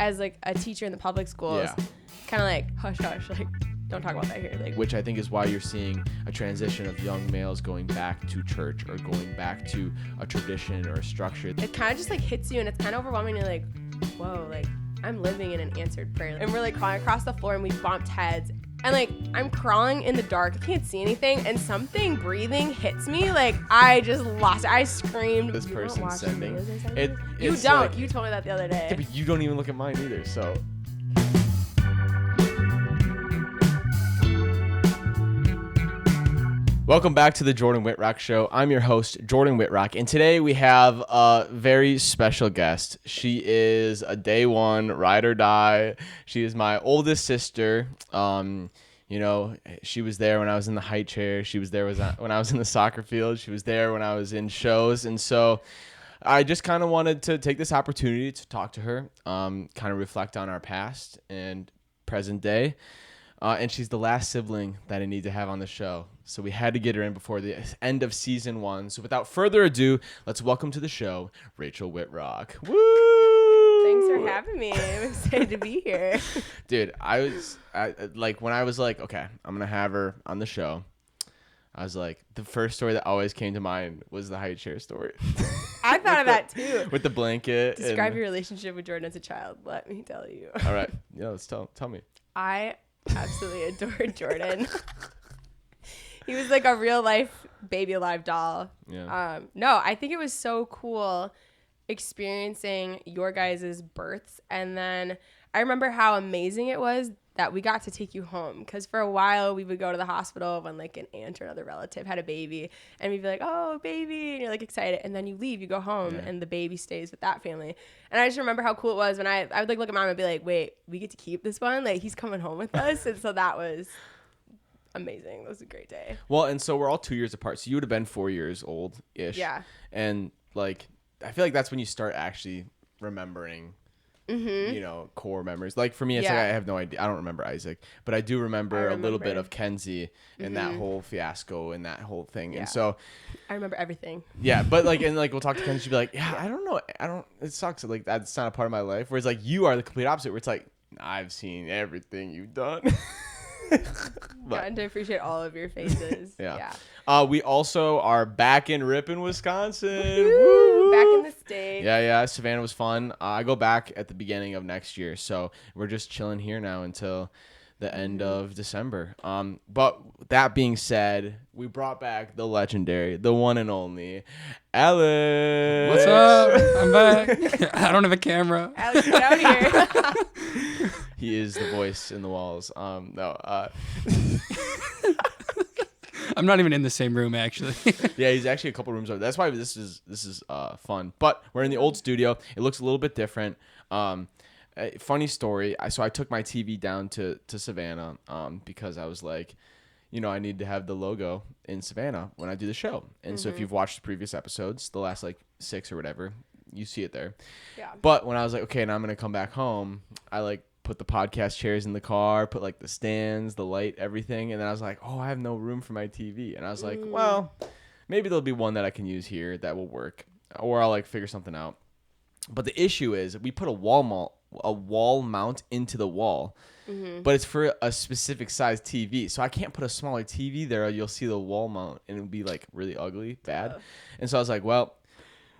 as like a teacher in the public schools, kind of like hush hush, like don't talk about that here. Like, which I think is why you're seeing a transition of young males going back to church or going back to a tradition or a structure. It kind of just like hits you, and it's kind of overwhelming. You're like, whoa, like I'm living in an answered prayer. And we're like crawling across the floor, and we bumped heads. And like I'm crawling in the dark, I can't see anything, and something breathing hits me. Like I just lost it. I screamed. This person sending it. You don't. Like, you told me that the other day. Yeah, but you don't even look at mine either. So. Welcome back to the Jordan Whitrock Show. I'm your host, Jordan Whitrock, and today we have a very special guest. She is a day one ride or die. She is my oldest sister. You know, she was there when I was in the height chair. She was there when I was in the soccer field. She was there when I was in shows, and so I just kind of wanted to take this opportunity to talk to her, kind of reflect on our past and present day. And she's the last sibling that I need to have on the show. So we had to get her in before the end of season 1. So without further ado, let's welcome to the show, Rachel Whitrock. Woo! Thanks for having me. I'm excited to be here. Dude, when I was like, okay, I'm going to have her on the show. I was like, the first story that always came to mind was the high chair story. I thought of that too. With the blanket. Describe your relationship with Jordan as a child. Let me tell you. All right. Yeah, let's tell me. I absolutely adored Jordan. He was like a real life baby alive doll. Yeah. No, I think it was so cool experiencing your guys' births. And then I remember how amazing it was that we got to take you home. Because for a while we would go to the hospital when like an aunt or another relative had a baby. And we'd be like, oh, baby. And you're like excited. And then you leave, you go home, and the baby stays with that family. And I just remember how cool it was when I would like look at mom and be like, wait, we get to keep this one? Like he's coming home with us. And so that was amazing. It was a great day. Well, and so we're all 2 years apart. So you would have been 4 years old-ish. Yeah. And like, I feel like that's when you start actually remembering, you know, core memories. Like for me, it's like I have no idea. I don't remember Isaac, but I do remember a little bit of Kenzie and that whole fiasco and that whole thing. Yeah. And so I remember everything. Yeah, but like, and like we'll talk to Kenzie, she'll be like, yeah, I don't know. It sucks. Like that's not a part of my life. Whereas like you are the complete opposite, where it's like, I've seen everything you've done. Gotten to appreciate all of your faces. Yeah. We also are back in Ripon, Wisconsin. Woo! Back in the state. Yeah. Savannah was fun. I go back at the beginning of next year, so we're just chilling here now until the end of December. But that being said, we brought back the legendary, the one and only Alex. What's up? I'm back. I don't have a camera. Alex, get out here. He is the voice in the walls. No. I'm not even in the same room, actually. Yeah, he's actually a couple rooms over. That's why this is fun. But we're in the old studio. It looks a little bit different. Funny story. So I took my TV down to Savannah because I was like, you know, I need to have the logo in Savannah when I do the show. And so if you've watched the previous episodes, the last like 6 or whatever, you see it there. Yeah. But when I was like, okay, now I'm gonna come back home, I like put the podcast chairs in the car, put like the stands, the light, everything. And then I was like, oh, I have no room for my TV. And I was like, well, maybe there'll be one that I can use here that will work, or I'll like figure something out. But the issue is we put a wall mount into the wall, but it's for a specific size TV. So I can't put a smaller TV there. Or you'll see the wall mount and it'll be like really ugly, bad. And so I was like, well,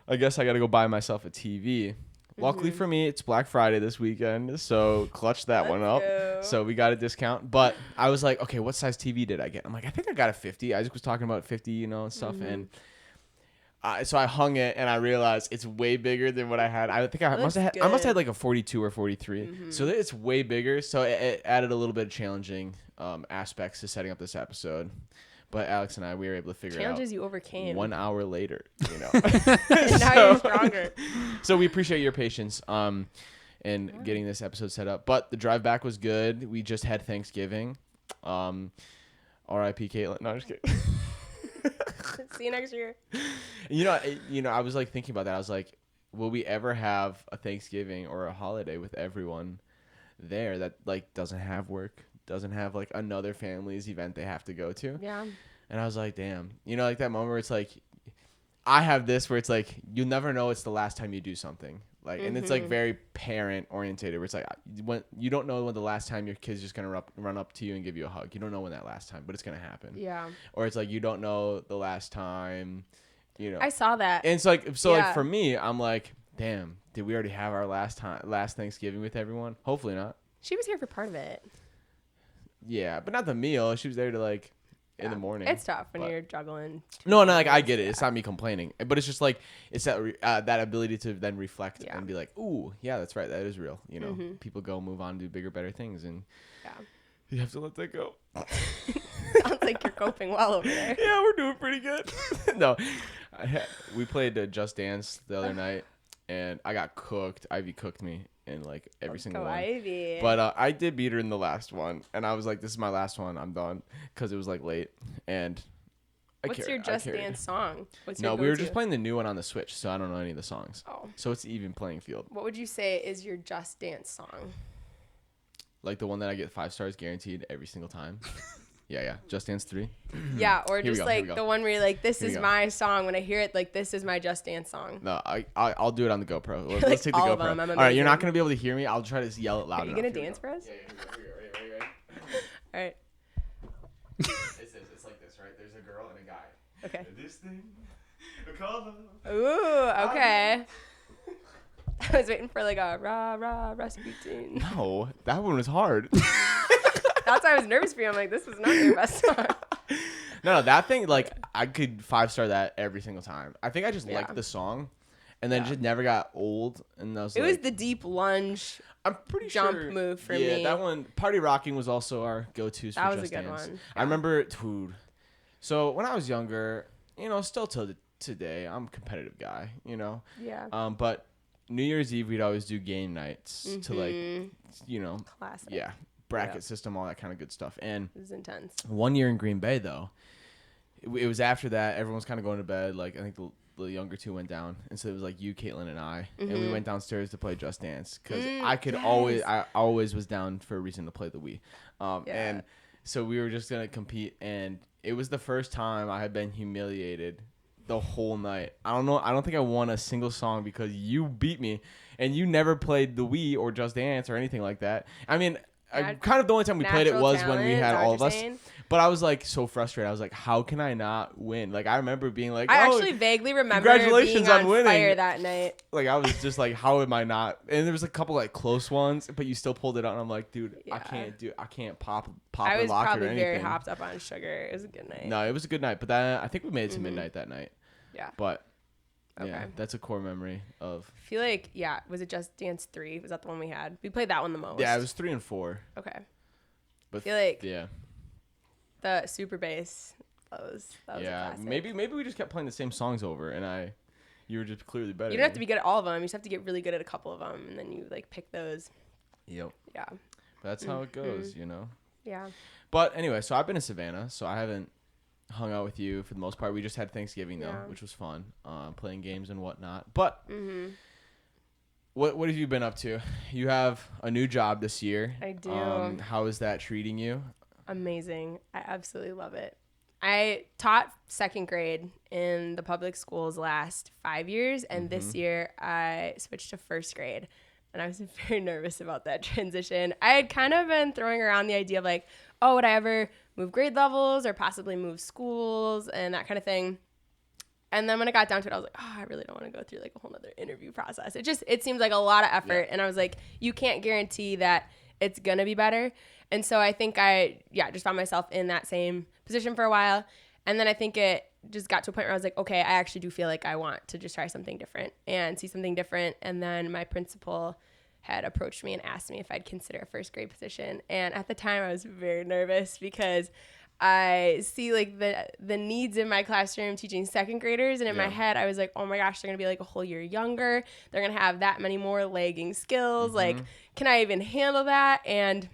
I guess I got to go buy myself a TV. Luckily for me, it's Black Friday this weekend, so clutch that one up. So we got a discount. But I was like, okay, what size TV did I get? I'm like, I think I got a 50. Isaac was talking about 50, you know, and stuff. And so I hung it, and I realized it's way bigger than what I had. I think I must have had like a 42 or 43. So it's way bigger. So it added a little bit of challenging aspects to setting up this episode. But Alex and I, we were able to figure Challenges out you overcame 1 hour later, you know. And now you're stronger. So we appreciate your patience in getting this episode set up. But the drive back was good. We just had Thanksgiving. R.I.P. Caitlin. No, I'm just kidding. See you next year. You know, I was like thinking about that. I was like, will we ever have a Thanksgiving or a holiday with everyone there that like doesn't have work? Doesn't have like another family's event they have to go to. Yeah. And I was like, damn. You know, like that moment where it's like, I have this where it's like, you never know it's the last time you do something. Like, and it's like very parent orientated, where it's like when you don't know when the last time your kid's just gonna run up to you and give you a hug. You don't know when that last time, but it's gonna happen. Yeah. Or it's like you don't know the last time, you know. I saw that. And it's like like for me, I'm like, damn, did we already have our last Thanksgiving with everyone? Hopefully not. She was here for part of it. Yeah, but not the meal. She was there to like in the morning. It's tough when you're juggling. No, like I get it. It's not me complaining, but it's just like it's that ability to then reflect and be like, ooh, yeah, that's right, that is real. You know, people go move on, do bigger, better things, and you have to let that go. Sounds like you're coping well over there. Yeah, we're doing pretty good. No, we played Just Dance the other night, and I got cooked. Ivy cooked me in like every single one. Ivy. But I did beat her in the last one, and I was like, this is my last one. I'm done, because it was like late. And what's your Just Dance song? No, we were just playing the new one on the Switch, so I don't know any of the songs. Oh. So it's even playing field. What would you say is your Just Dance song? Like the one that I get 5 stars guaranteed every single time. Yeah. Just Dance 3. Yeah, or just like the one where you're like, this is my song. When I hear it, like, this is my Just Dance song. No, I'll do it on the GoPro. Let's like take the all GoPro. Of them. All right, you're not going to be able to hear me. I'll try to yell it loud enough. Are you going to dance for us? Yeah, here we go. All right. It's like this, right? There's a girl and a guy. Okay. This thing, a color. Ooh, okay. I was waiting for like a rah Rasputin. No, that one was hard. That's why I was nervous for you. I'm like, this was not your best song. No, that thing, like, I could 5-star that every single time. I think I just liked the song, and then it just never got old. And I was it was the deep lunge. I'm pretty jump sure, move for me. Yeah, that one, Party Rocking, was also our go-to. That was Just a good Dance. one. Yeah. I remember, dude. So when I was younger, you know, still till today, I'm a competitive guy, you know. Yeah. But New Year's Eve, we'd always do game nights to like, you know, classic. Yeah, bracket system, all that kind of good stuff. And it was intense. one year in Green Bay, though, it was after that. Everyone's kind of going to bed. Like, I think the younger two went down, and so it was like you, Caitlin, and I, and we went downstairs to play Just Dance because I always was down for a reason to play the Wii, and so we were just gonna compete, and it was the first time I had been humiliated the whole night. I don't know. I don't think I won a single song because you beat me, and you never played the Wii or Just Dance or anything like that. I mean, kind of the only time we played it was when we had all of us. But I was like so frustrated. I was like, how can I not win? Like, I remember being like, I actually vaguely remember congratulations being on winning. fire that night. Like, I was just like, how am I not? And there was a couple like close ones, but you still pulled it out. And I'm like, dude, I can't pop I or was lock probably or anything. very hopped up on sugar. It was a good night. No, it was a good night. But I think we made it to midnight that night. Yeah. But yeah, that's a core memory of. I feel like, was it Just Dance 3? Was that the one we had? We played that one the most. Yeah, it was 3 and 4. Okay. But I feel like the super bass, that was a classic. maybe we just kept playing the same songs over, and you were just clearly better. You don't have to be good at all of them. You just have to get really good at a couple of them, and then you like pick those. Yep. Yeah. That's how it goes, you know. Yeah. But anyway, so I've been in Savannah, so I haven't hung out with you for the most part. We just had Thanksgiving though, which was fun, playing games and whatnot. But what have you been up to? You have a new job this year. I do. How is that treating you? Amazing. I absolutely love it. I taught 2nd grade in the public schools last 5 years, and this year I switched to 1st grade, and I was very nervous about that transition. I had kind of been throwing around the idea of like, oh, would I ever move grade levels or possibly move schools and that kind of thing. And then when I got down to it, I was like, oh, I really don't want to go through like a whole nother interview process. It seems like a lot of effort. And I was like, you can't guarantee that it's going to be better. And so I think I just found myself in that same position for a while. And then I think it just got to a point where I was like, okay, I actually do feel like I want to just try something different and see something different. And then my principal had approached me and asked me if I'd consider a 1st grade position. And at the time I was very nervous because I see like the needs in my classroom teaching 2nd graders. And in my head, I was like, oh my gosh, they're going to be like a whole year younger. They're going to have that many more lagging skills. Like, can I even handle that? And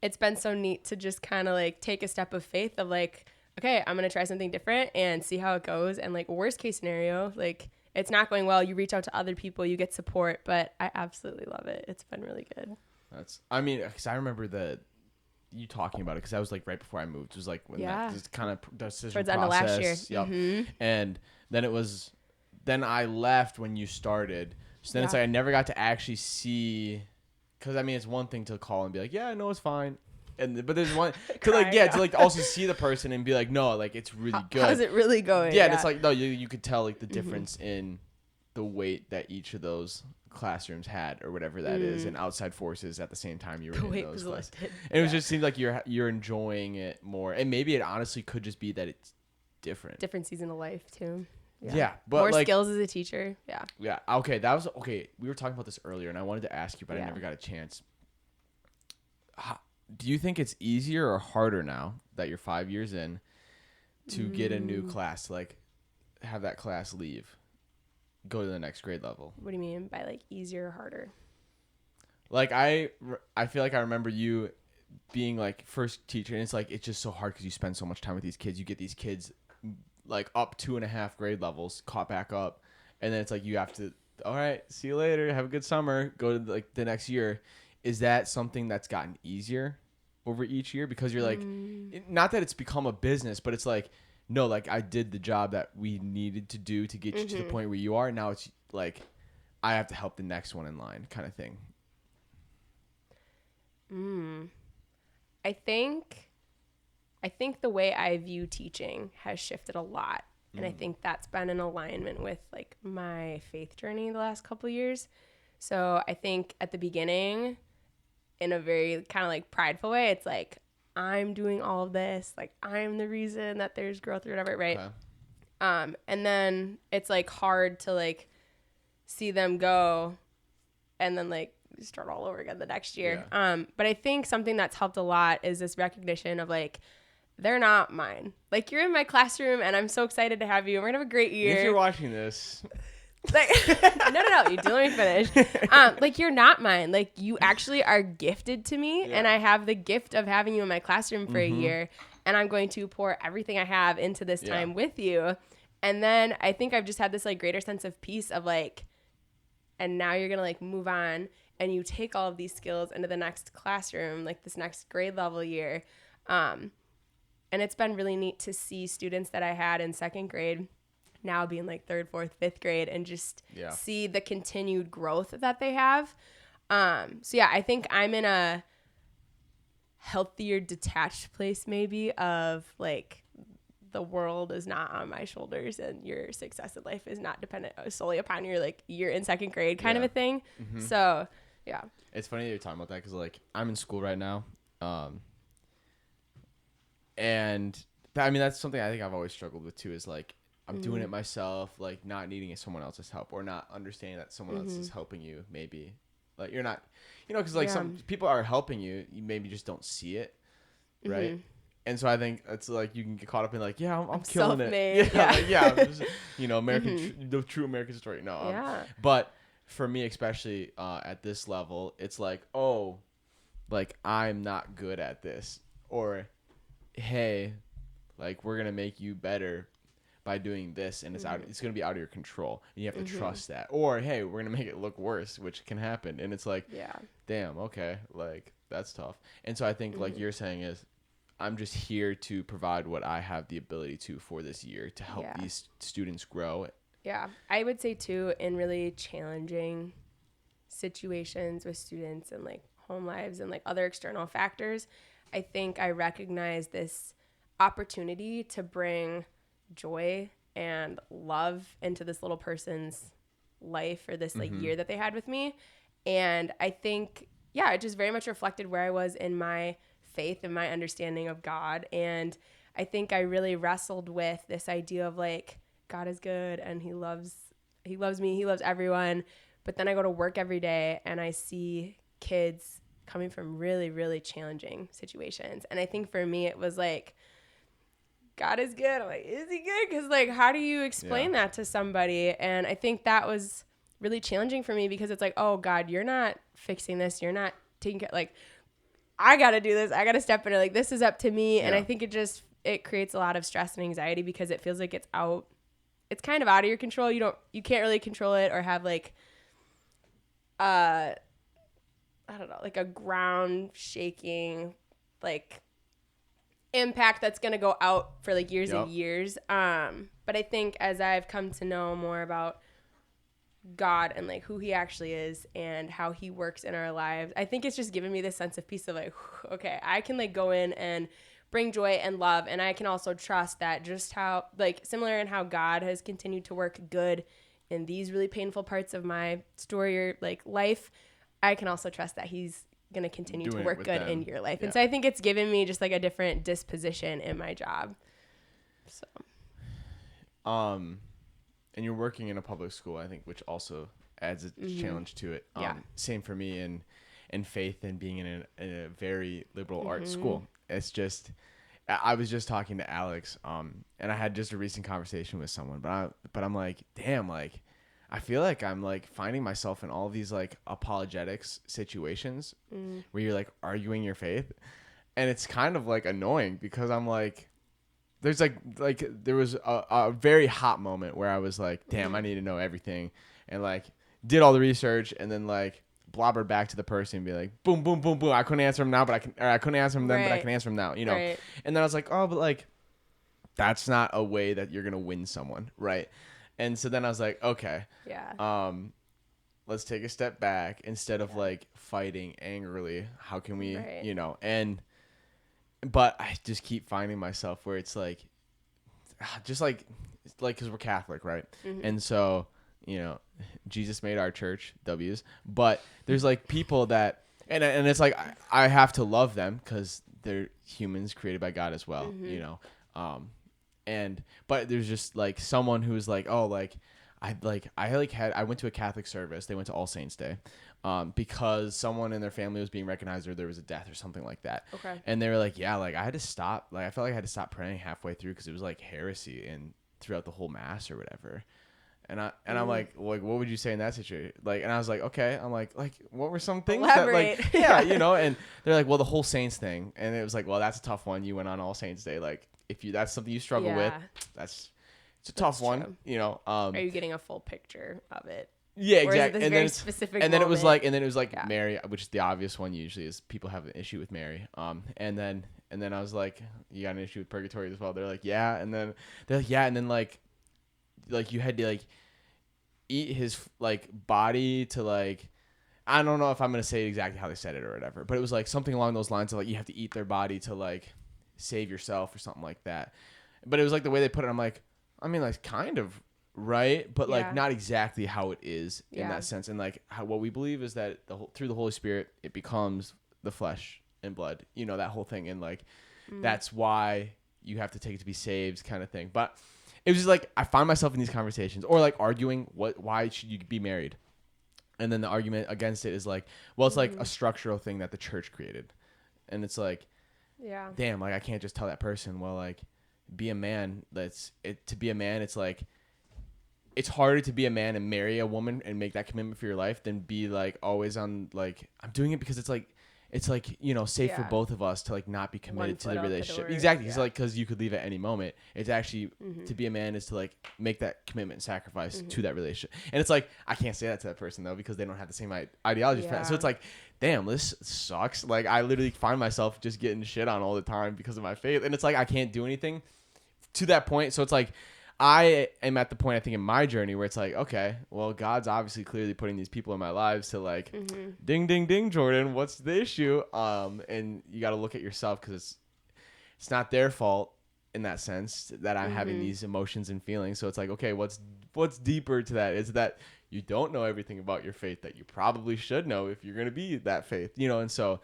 it's been so neat to just kind of like take a step of faith of like, okay, I'm going to try something different and see how it goes. And like worst case scenario, like it's not going well, you reach out to other people, you get support, but I absolutely love it. It's been really good. Because I remember you talking about it because that was like right before I moved. It was like when that just kind of decision towards process. End of last year. Yep. And then then I left when you started. So then it's like I never got to actually see, because I mean it's one thing to call and be like, yeah, no, it's fine, but there's one to like to like also see the person and be like, no, like it's really good. How's it really going? Yeah, and it's like no, you could tell like the difference in the weight that each of those classrooms had or whatever that is, and outside forces at the same time you were in those classes. And it was just seemed like you're enjoying it more, and maybe it honestly could just be that it's different season of life too. Yeah, but more like, skills as a teacher. Yeah. Okay, that was okay. We were talking about this earlier, and I wanted to ask you, but I never got a chance. Do you think it's easier or harder now that you're 5 years in to get a new class, like have that class leave, go to the next grade level? What do you mean by like easier or harder? Like I feel like I remember you being like first teacher, and it's like it's just so hard because you spend so much time with these kids. You get these kids like up 2.5 grade levels, caught back up, and then it's like you have to, all right, see you later, have a good summer, go to like the next year. Is that something that's gotten easier over each year because you're like, not that it's become a business, but it's like, no, like I did the job that we needed to do to get you to the point where you are. Now it's like I have to help the next one in line kind of thing. I think the way I view teaching has shifted a lot. And I think that's been in alignment with like my faith journey the last couple of years. So I think at the beginning, in a very kind of like prideful way, it's like, I'm doing all of this. Like I'm the reason that there's growth or whatever, right? Okay. And then it's like hard to like see them go and then like start all over again the next year. Yeah. But I think something that's helped a lot is this recognition of like, they're not mine. Like you're in my classroom and I'm so excited to have you. We're gonna have a great year. If you're watching this. Like, no, you do let me finish. Like you're not mine. Like you actually are gifted to me, and I have the gift of having you in my classroom for a year, and I'm going to pour everything I have into this time with you. And then I think I've just had this like greater sense of peace of like, and now you're gonna like move on, and you take all of these skills into the next classroom, like this next grade level year. And it's been really neat to see students that I had in second grade now being like third, fourth, fifth grade, and just see the continued growth that they have. So yeah, I think I'm in a healthier, detached place maybe of like the world is not on my shoulders and your success in life is not dependent solely upon your like you're in second grade kind of a thing. So yeah. It's funny that you're talking about that because like I'm in school right now. And I mean, that's something I think I've always struggled with too, is like, I'm doing it myself, like not needing someone else's help or not understanding that someone else is helping you. Maybe like you're not, cause like some people are helping you, you maybe just don't see it. Right. And so I think it's like, you can get caught up in like, yeah, I'm killing it. Yeah. Like, the true American story. No. But for me, especially, at this level, it's like, oh, like I'm not good at this, or, hey, like we're gonna make you better by doing this, and it's gonna be out of your control, and you have to trust that. Or hey, we're gonna make it look worse, which can happen, and it's like, damn, okay, like that's tough. And so I think like you're saying is, I'm just here to provide what I have the ability to for this year to help these students grow. Yeah, I would say too, in really challenging situations with students and like home lives and like other external factors, I think I recognize this opportunity to bring joy and love into this little person's life or this like year that they had with me. And I think, it just very much reflected where I was in my faith and my understanding of God. And I think I really wrestled with this idea of like, God is good and he loves me, he loves everyone. But then I go to work every day and I see kids coming from really, really challenging situations. And I think for me, it was like, God is good. I'm like, is he good? Because like, how do you explain that to somebody? And I think that was really challenging for me because it's like, oh God, you're not fixing this. You're not taking care. Like, I got to do this. I got to step in it. Like, this is up to me. And I think it creates a lot of stress and anxiety because it feels like it's kind of out of your control. You can't really control it or have like, I don't know, like a ground shaking, like impact that's going to go out for like years and years. But I think as I've come to know more about God and like who he actually is and how he works in our lives, I think it's just given me this sense of peace of like, okay, I can like go in and bring joy and love. And I can also trust that just how like similar in how God has continued to work good in these really painful parts of my story or like life, I can also trust that he's going to continue to work good in your life. Yeah. And so I think it's given me just like a different disposition in my job. So, and you're working in a public school, I think, which also adds a challenge to it. Same for me in faith and being in a very liberal arts school. It's just, I was just talking to Alex, and I had just a recent conversation with someone, but I'm like, damn, like, I feel like I'm like finding myself in all these like apologetics situations where you're like arguing your faith, and it's kind of like annoying because I'm like, there's like there was a very hot moment where I was like, damn, I need to know everything, and like did all the research and then like blobbered back to the person and be like, boom, boom, boom, boom. I couldn't answer him now, but I couldn't answer him then, but I can answer him now, you know? Right. And then I was like, oh, but like, that's not a way that you're going to win someone. Right. And so then I was like, okay, let's take a step back instead of like fighting angrily. How can we, you know, but I just keep finding myself where it's like, just like, cause we're Catholic. Right. And so, you know, Jesus made our church W's, but there's like people that, and it's like, I have to love them because they're humans created by God as well, you know? But there's just like someone who's like, oh, like, I went to a Catholic service. They went to All Saints Day, because someone in their family was being recognized or there was a death or something like that. Okay. And they were like, yeah, like I had to stop, like, I felt like I had to stop praying halfway through because it was like heresy and throughout the whole mass or whatever. And I'm like, what would you say in that situation? Like, and I was like, okay. I'm like, what were some things Elaborate. that, like, yeah, you know? And they're like, well, the whole Saints thing. And it was like, well, that's a tough one. You went on All Saints Day. Like, if that's something you struggle with, it's a tough one, you know? Are you getting a full picture of it? Yeah, exactly. And then specific and then it was like Mary, which is the obvious one usually is people have an issue with Mary. And then I was like, you got an issue with purgatory as well? They're like, yeah. And then they're like, yeah. And then like you had to like eat his like body to like, I don't know if I'm gonna say exactly how they said it or whatever, but it was like something along those lines of like you have to eat their body to like save yourself or something like that. But it was like the way they put it, I'm like, I mean, like kind of right, but like not exactly how it is in that sense. And like what we believe is that through the Holy Spirit it becomes the flesh and blood, you know, that whole thing. And like that's why you have to take it to be saved kind of thing. But it was just like I find myself in these conversations or like arguing why should you be married, and then the argument against it is like, well, it's like a structural thing that the church created, and it's like, damn, like I can't just tell that person, well, like be a man. To be a man, it's like it's harder to be a man and marry a woman and make that commitment for your life than be like always on like I'm doing it because it's like you know safe for both of us to like not be committed to the relationship. Exactly. It's like because you could leave at any moment. It's actually to be a man is to like make that commitment and sacrifice to that relationship. And it's like I can't say that to that person though because they don't have the same ideology. So it's like, damn, this sucks. Like I literally find myself just getting shit on all the time because of my faith, and it's like I can't do anything to that point. So it's like I am at the point I think in my journey where it's like, okay, well, God's obviously clearly putting these people in my lives to like, ding, ding, ding, Jordan, what's the issue? And you got to look at yourself because it's not their fault in that sense that I'm having these emotions and feelings. So it's like, okay, what's deeper to that? Is that you don't know everything about your faith that you probably should know if you're going to be that faith, you know? And so,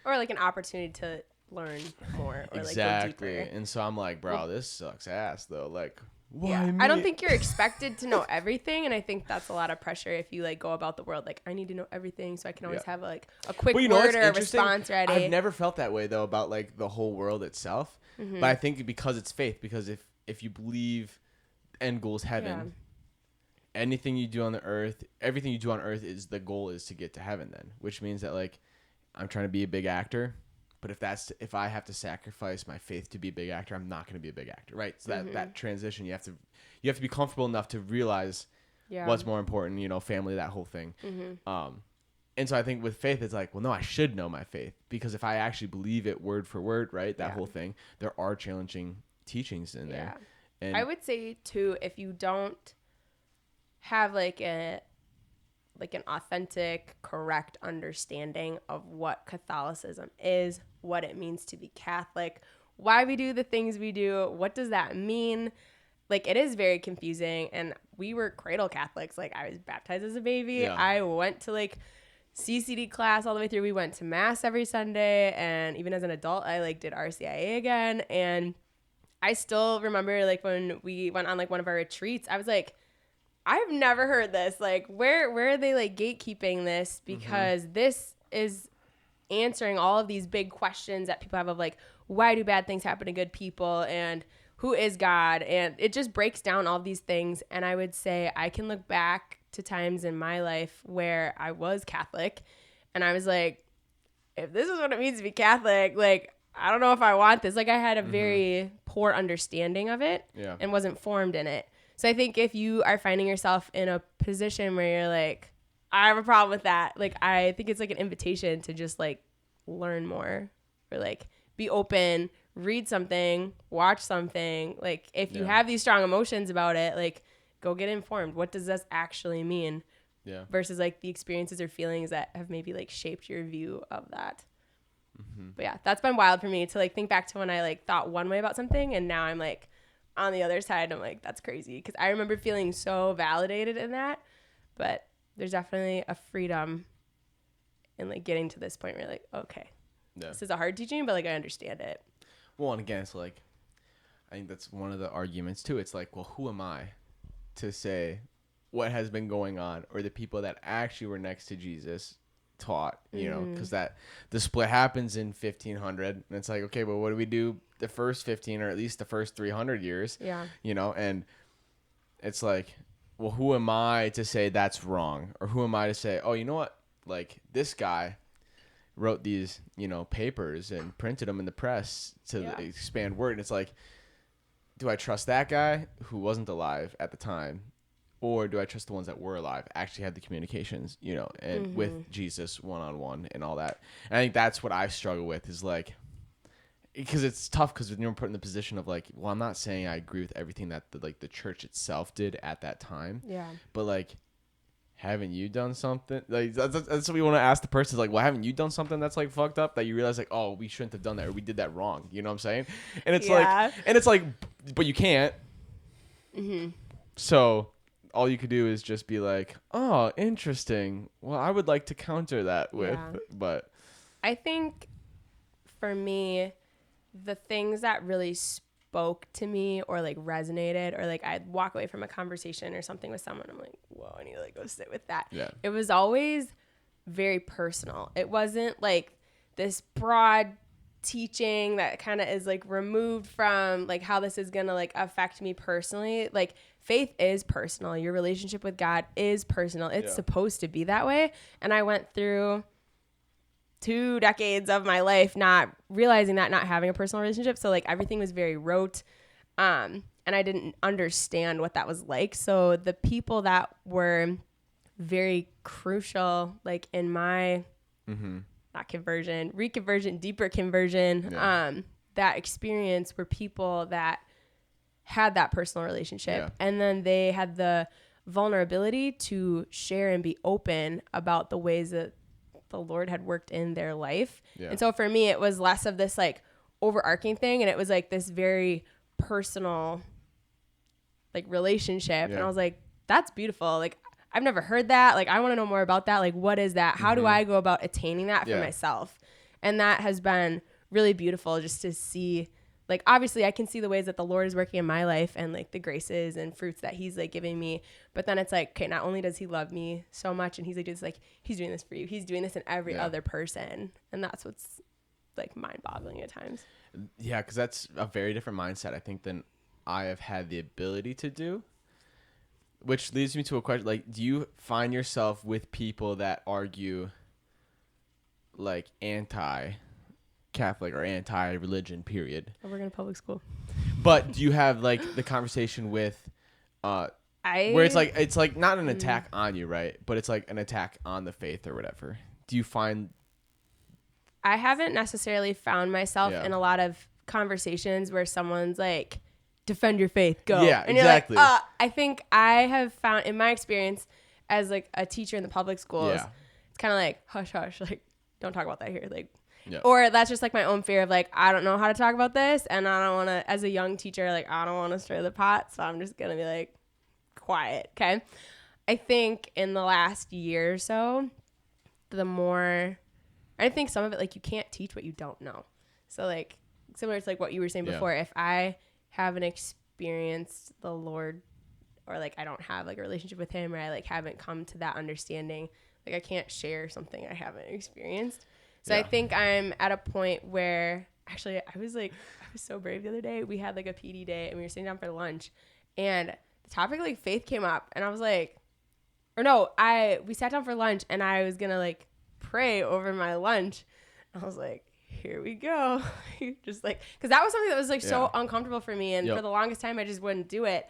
or like an opportunity to learn more or exactly. like go deeper. And so I'm like, bro, this sucks ass though. Like, I don't think you're expected to know everything, and I think that's a lot of pressure if you like go about the world like I need to know everything so I can always have like a quick word or a response ready. I've never felt that way though about like the whole world itself, but I think because it's faith, because if you believe end goal is heaven, anything you do on the earth, everything you do on earth is the goal is to get to heaven then, which means that like I'm trying to be a big actor. But if I have to sacrifice my faith to be a big actor, I'm not going to be a big actor, right? So that transition, you have to be comfortable enough to realize what's more important, you know, family, that whole thing. And so I think with faith, it's like, well, no, I should know my faith because if I actually believe it word for word, right, that whole thing, there are challenging teachings in there. And I would say too, if you don't have like a like an authentic, correct understanding of what Catholicism is, what it means to be Catholic, why we do the things we do, what does that mean? Like, it is very confusing, and we were cradle Catholics. Like, I was baptized as a baby. Yeah. I went to, like, CCD class all the way through. We went to mass every Sunday, and even as an adult, I, like, did RCIA again, and I still remember, like, when we went on, like, one of our retreats, I was like, I've never heard this. Like, where are they, like, gatekeeping this? Because this is answering all of these big questions that people have of, like, why do bad things happen to good people, and who is God? And it just breaks down all these things. And I would say I can look back to times in my life where I was Catholic, and I was like, if this is what it means to be Catholic, like, I don't know if I want this. Like, I had a very poor understanding of it and wasn't formed in it. So I think if you are finding yourself in a position where you're like, I have a problem with that, like, I think it's like an invitation to just, like, learn more, or, like, be open, read something, watch something. Like, if you have these strong emotions about it, like, go get informed. What does this actually mean? Yeah. Versus, like, the experiences or feelings that have maybe, like, shaped your view of that. But yeah, that's been wild for me to, like, think back to when I, like, thought one way about something, and now I'm, like, on the other side. I'm like, that's crazy, because I remember feeling so validated in that. But there's definitely a freedom in, like, getting to this point where you're like, okay, this is a hard teaching, but, like, I understand it. Well, and again, it's like, I think that's one of the arguments too. It's like, well, who am I to say what has been going on, or the people that actually were next to Jesus taught, you know, because that the split happens in 1500, and it's like, okay, but what do we do the first 15, or at least the first 300 years? Yeah. You know, and it's like, well, who am I to say that's wrong? Or who am I to say, oh, you know what? Like, this guy wrote these, you know, papers and printed them in the press to expand word. And it's like, do I trust that guy who wasn't alive at the time? Or do I trust the ones that were alive, actually had the communications, you know, and with Jesus one-on-one and all that? And I think that's what I struggle with, is like, because it's tough, because when you're put in the position of like, well, I'm not saying I agree with everything that the church itself did at that time. Yeah. But like, haven't you done something? Like, that's what we want to ask the person. Is like, well, haven't you done something that's like fucked up, that you realize like, oh, we shouldn't have done that, or we did that wrong? You know what I'm saying? And it's like, but you can't. So all you could do is just be like, oh, interesting. Well, I would like to counter that with, but I think for me, the things that really spoke to me, or like resonated, or like I'd walk away from a conversation or something with someone, I'm like, whoa, I need to like go sit with that. Yeah. It was always very personal. It wasn't like this broad teaching that kind of is like removed from like how this is gonna like affect me personally. Like, faith is personal. Your relationship with God is personal. It's supposed to be that way. And I went through 2 decades of my life not realizing that, not having a personal relationship. So like everything was very rote. And I didn't understand what that was like. So the people that were very crucial, like in my not conversion, reconversion, deeper conversion, that experience, were people that had that personal relationship. And then they had the vulnerability to share and be open about the ways that the Lord had worked in their life. And so for me, it was less of this like overarching thing, and it was like this very personal like relationship. And I was like, that's beautiful. Like, I've never heard that. Like, I want to know more about that. Like, what is that? How do I go about attaining that for myself? And that has been really beautiful, just to see. Like, obviously I can see the ways that the Lord is working in my life, and like the graces and fruits that he's like giving me. But then it's like, okay, not only does he love me so much, and he's like, just like, he's doing this for you. He's doing this in every other person. And that's what's like mind boggling at times. Yeah. 'Cause that's a very different mindset, I think, than I have had the ability to do, which leads me to a question. Like, do you find yourself with people that argue like anti-Catholic or anti-religion, period? I work in a public school. But do you have like the conversation with where it's like not an attack on you, right? But it's like an attack on the faith or whatever. Do you find? I haven't necessarily found myself in a lot of conversations where someone's like, defend your faith, go. Yeah, and exactly. You're like, I think I have found, in my experience, as like a teacher in the public schools, Yeah. it's kind of like hush hush, like don't talk about that here, like. Yeah. Or that's just like my own fear of like, I don't know how to talk about this, and I don't want to, as a young teacher, like I don't want to stir the pot, so I'm just gonna be like quiet. Okay. I think in the last year or so, I think some of it, like, you can't teach what you don't know. So like similar to like what you were saying before, if I haven't experienced the Lord, or like I don't have like a relationship with him, or I like haven't come to that understanding, like I can't share something I haven't experienced. So I think I'm at a point where actually I was so brave the other day. We had like a PD day and we were sitting down for lunch, and the topic like faith came up, and I was like, we sat down for lunch and I was gonna like pray over my lunch. I was like, here we go. Just like, because that was something that was like so uncomfortable for me, and for the longest time I just wouldn't do it.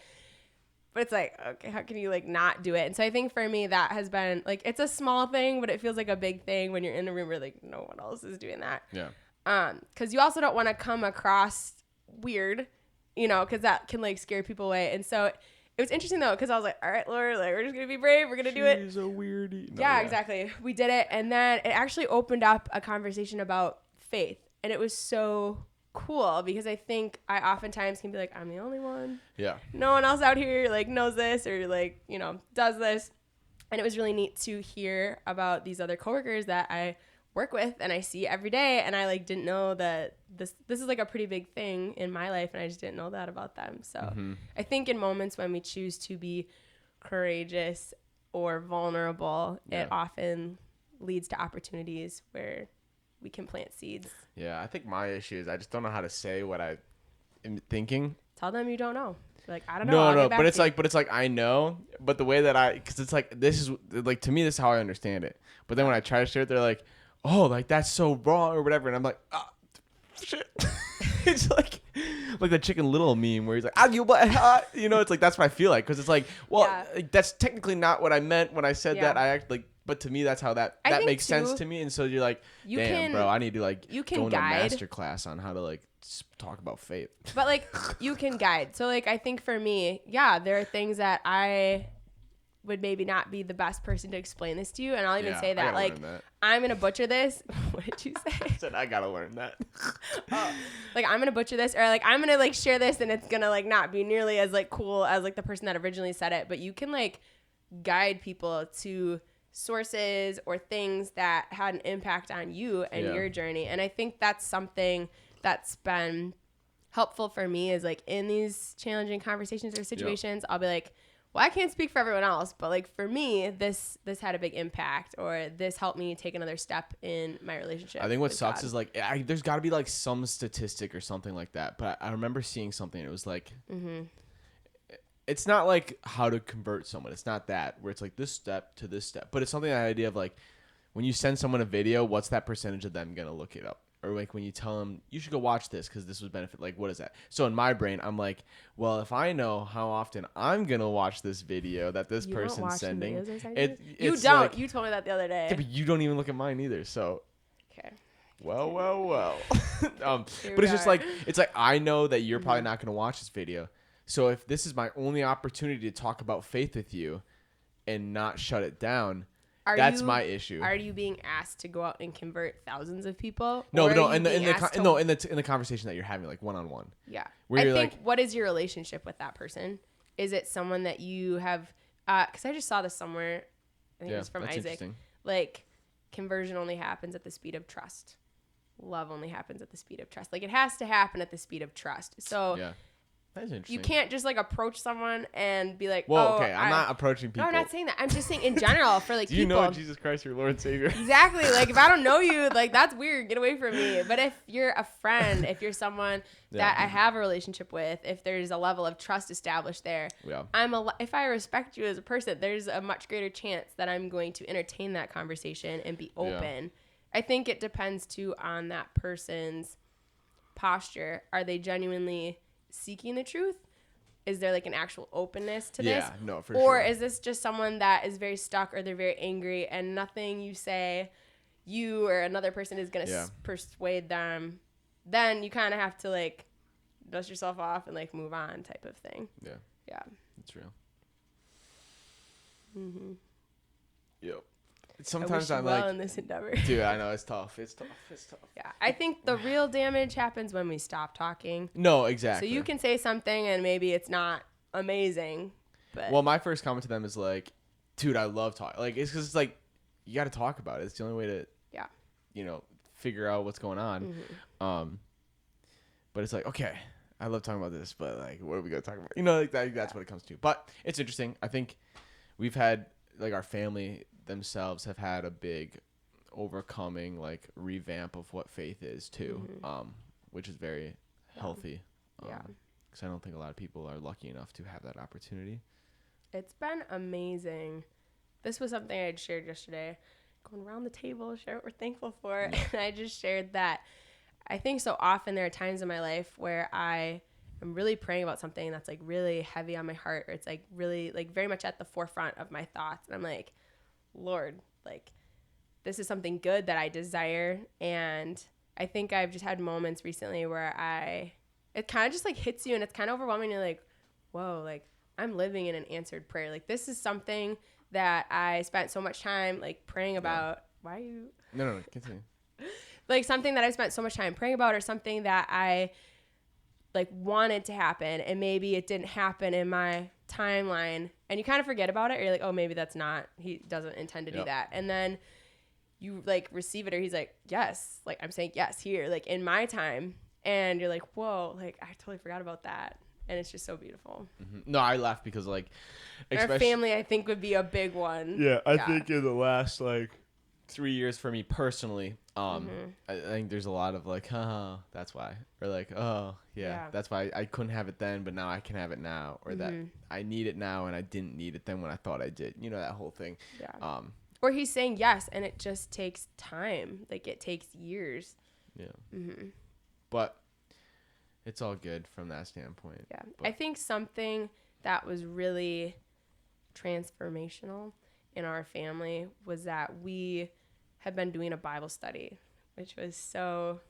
But it's like, okay, how can you like not do it? And so I think for me that has been like, it's a small thing, but it feels like a big thing when you're in a room where like no one else is doing that. Yeah. Because you also don't want to come across weird, because that can like scare people away. And so it was interesting though, because I was like, all right, Lord, like we're just gonna be brave, we're gonna do it. She's a weirdie. Yeah, exactly. We did it, and then it actually opened up a conversation about faith, and it was so cool because I think I oftentimes can be like, I'm the only one. Yeah. No one else out here like knows this or like, does this. And it was really neat to hear about these other coworkers that I work with and I see every day, and I like didn't know that this is like a pretty big thing in my life, and I just didn't know that about them. So I think in moments when we choose to be courageous or vulnerable, it often leads to opportunities where we can plant seeds. Yeah, I think my issue is I just don't know how to say what I am thinking. Tell them you don't know. Like, I don't know. No, but it's like I know, but the way that because it's like, this is like, to me, this is how I understand it. But then when I try to share it, they're like, oh, like that's so wrong or whatever, and I'm like, shit. It's like the Chicken Little meme where he's like, it's like, that's what I feel like, because it's like, well, like, that's technically not what I meant when I said that. I act like. But to me, that's how that makes sense to me. And so you're like, damn, bro, I need to like go into a master class on how to like talk about faith. But like, you can guide. So like, I think for me, there are things that I would maybe not be the best person to explain this to you. And I'll even say that, like, I'm going to butcher this. What did you say? I said, I got to learn that. Like, I'm going to butcher this, or like, I'm going to like share this, and it's going to like not be nearly as like cool as like the person that originally said it. But you can like guide people to sources or things that had an impact on you and your journey. And I think that's something that's been helpful for me, is like in these challenging conversations or situations, I'll be like, well, I can't speak for everyone else, but like for me, this had a big impact, or this helped me take another step in my relationship. I think what sucks is like, there's got to be like some statistic or something like that. But I remember seeing something. It was like, it's not like how to convert someone. It's not that where it's like this step to this step, but it's something, that idea of like, when you send someone a video, what's that percentage of them gonna look it up? Or like when you tell them you should go watch this because this would benefit, like what is that? So in my brain, I'm like, well, if I know how often I'm gonna watch this video that this person's sending, you don't. Like, you told me that the other day. Yeah, but you don't even look at mine either. So okay. Well. But it's just like, it's like, I know that you're probably not gonna watch this video. So if this is my only opportunity to talk about faith with you and not shut it down, that's my issue. Are you being asked to go out and convert thousands of people? No. In the conversation that you're having, like one-on-one. Yeah. Where you're think, like, what is your relationship with that person? Is it someone that you have? Because I just saw this somewhere. I think it was from Isaac. Like, conversion only happens at the speed of trust. Love only happens at the speed of trust. Like, it has to happen at the speed of trust. So. Yeah. That's interesting. You can't just like approach someone and be like, well, okay, I'm not approaching people. No, I'm not saying that. I'm just saying in general for like Do you people. know Jesus Christ, your Lord and Savior? Exactly. Like, if I don't know you, like, that's weird. Get away from me. But if you're a friend, if you're someone that I have a relationship with, if there's a level of trust established there, if I respect you as a person, there's a much greater chance that I'm going to entertain that conversation and be open. I think it depends too on that person's posture. Are they genuinely seeking the truth? Is there like an actual openness to this? Yeah, no, for or sure. is this just someone that is very stuck, or they're very angry, and nothing you say, you or another person is going to persuade them? Then you kind of have to like dust yourself off and like move on, type of thing. Yeah. Yeah. It's real. Yep. I Sometimes wish you I'm well like, in this endeavor. dude, I know it's tough. It's tough. It's tough. Yeah, I think the real damage happens when we stop talking. No, exactly. So you can say something and maybe it's not amazing, but Well, my first comment to them is like, dude, I love talking. Like, it's because it's like, you got to talk about it. It's the only way to, yeah. figure out what's going on. But it's like, okay, I love talking about this, but like, what are we going to talk about? Like that's what it comes to. But it's interesting. I think we've had, like, our family themselves have had a big overcoming, like, revamp of what faith is too, which is very healthy. Yeah. Because I don't think a lot of people are lucky enough to have that opportunity. It's been amazing. This was something I had shared yesterday. Going around the table, share what we're thankful for. And I just shared that I think so often there are times in my life where I am really praying about something that's like really heavy on my heart, or it's like really like very much at the forefront of my thoughts. And I'm like, Lord, like, this is something good that I desire. And I think I've just had moments recently where it kind of just like hits you and it's kind of overwhelming. You're like, whoa, like I'm living in an answered prayer. Like, this is something that I spent so much time like praying about. Yeah. Why are you? No, continue. Like something that I spent so much time praying about, or something that I like wanted to happen, and maybe it didn't happen in my timeline, and you kind of forget about it. Or you're like, oh, maybe that's not, he doesn't intend to do that. And then you like receive it, or he's like, yes, like I'm saying yes here, like in my time. And you're like, whoa, like I totally forgot about that. And it's just so beautiful. No, I laugh because like, our family, I think, would be a big one. Yeah, I think in the last like 3 years for me personally, I think there's a lot of like, that's why, or like, oh yeah, that's why I couldn't have it then, but now I can have it now, or that I need it now and I didn't need it then when I thought I did. That whole thing. Yeah. Or he's saying yes, and it just takes time. Like it takes years. Yeah. But it's all good from that standpoint. Yeah. But I think something that was really transformational in our family was that we had been doing a Bible study, which was so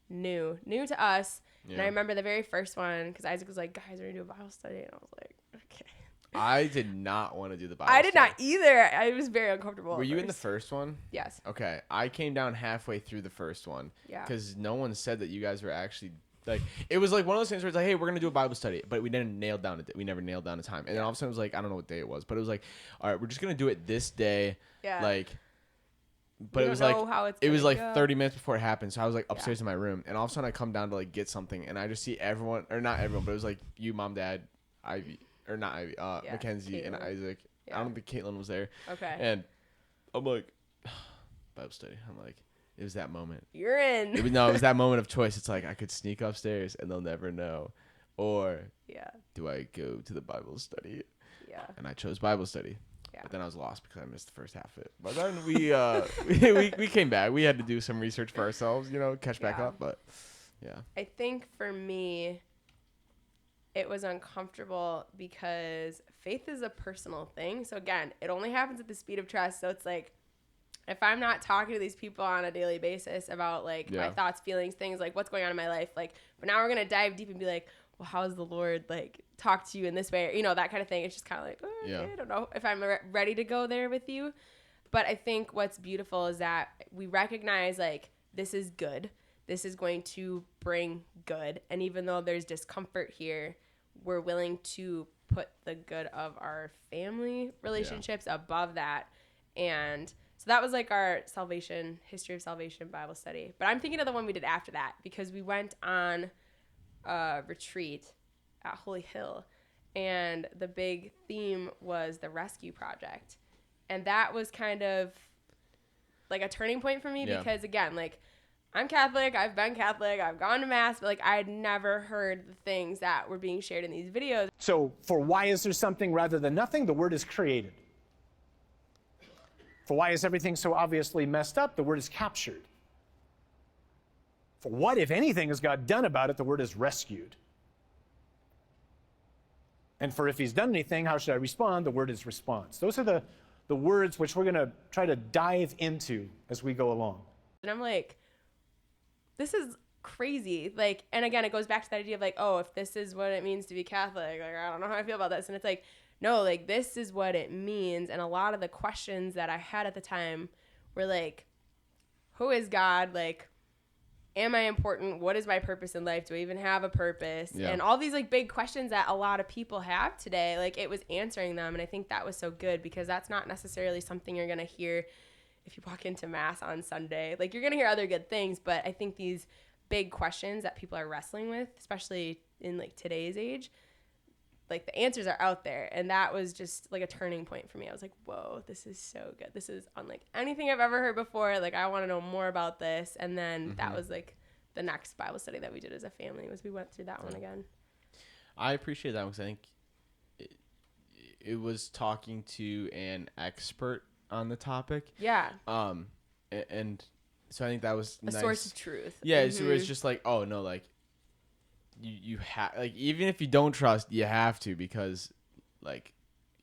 new to us. Yeah. And I remember the very first one, because Isaac was like, guys, we're going to do a Bible study. And I was like, okay. I did not want to do the Bible study. I did not either. I was very uncomfortable. Were you in the first one? Yes. Okay. I came down halfway through the first one. Yeah. Because no one said that you guys were actually... Like, it was like one of those things where it's like, hey, we're going to do a Bible study, but we didn't nail down we never nailed down a time. And then all of a sudden it was like, I don't know what day it was, but it was like, all right, we're just going to do it this day. Yeah. Like, but it was like, it was like 30 minutes before it happened. So I was like upstairs in my room, and all of a sudden I come down to like get something, and I just see everyone, or not everyone, but it was like you, mom, dad, Ivy, or not Ivy, Mackenzie, Caitlin, and Isaac. Yeah. I don't think Caitlin was there. Okay. And I'm like, Bible study. I'm like, it was that moment. You're in. It was that moment of choice. It's like I could sneak upstairs and they'll never know, or do I go to the Bible study? Yeah. And I chose Bible study. Yeah. But then I was lost because I missed the first half of it. But then we came back. We had to do some research for ourselves, catch back up. But yeah. I think for me, it was uncomfortable because faith is a personal thing. So again, it only happens at the speed of trust. So it's like, if I'm not talking to these people on a daily basis about like my thoughts, feelings, things like what's going on in my life, like, but now we're going to dive deep and be like, well, how does the Lord like talk to you in this way? Or, that kind of thing. It's just kind of like, I don't know if I'm ready to go there with you. But I think what's beautiful is that we recognize like, this is good. This is going to bring good. And even though there's discomfort here, we're willing to put the good of our family relationships above that. And so that was like our history of salvation Bible study. But I'm thinking of the one we did after that, because we went on a retreat at Holy Hill, and the big theme was the rescue project. And that was kind of like a turning point for me because, again, like, I'm Catholic, I've been Catholic, I've gone to Mass, but like I had never heard the things that were being shared in these videos. So for why is there something rather than nothing, the word is created. For why is everything so obviously messed up, the word is captured. For what, if anything, has God done about it, the word is rescued. And for if he's done anything, how should I respond, the word is response. Those are the words which we're going to try to dive into as we go along. And I'm like, this is crazy. Like, and again, it goes back to that idea of like, oh, if this is what it means to be Catholic, like, I don't know how I feel about this. And it's like, no, like this is what it means. And a lot of the questions that I had at the time were like, who is God? Like, am I important? What is my purpose in life? Do I even have a purpose? Yeah. And all these like big questions that a lot of people have today, like it was answering them. And I think that was so good because that's not necessarily something you're going to hear if you walk into mass on Sunday. Like you're going to hear other good things, but I think these big questions that people are wrestling with, especially in like today's age, like the answers are out there. And that was just like a turning point for me. I was like, whoa, this is so good. This is unlike anything I've ever heard before. Like I want to know more about this. And then that was like the next Bible study that we did as a family was we went through that one again. I appreciate that because I think it was talking to an expert on the topic. Yeah. And so I think that was A nice. source of truth. Yeah, so it's just like, oh no, like you have, like, even if you don't trust, you have to, because like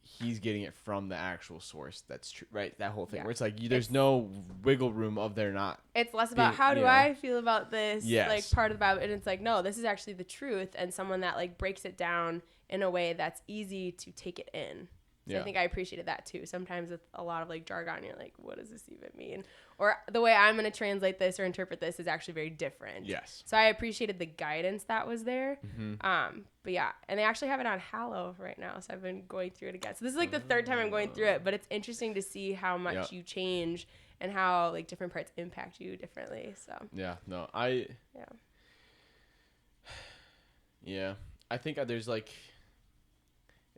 he's getting it from the actual source. That's true, right? That whole thing where it's like there's no wiggle room of there not. It's less about how do I feel about this, like part of the Bible, and it's like, no, this is actually the truth, and someone that like breaks it down in a way that's easy to take it in. So I think I appreciated that too. Sometimes with a lot of like jargon, you're like, what does this even mean? Or the way I'm going to translate this or interpret this is actually very different. Yes. So I appreciated the guidance that was there. But yeah, and they actually have it on Hallow right now. So I've been going through it again. So this is like the third time I'm going through it, but it's interesting to see how much you change and how like different parts impact you differently. So I think there's like,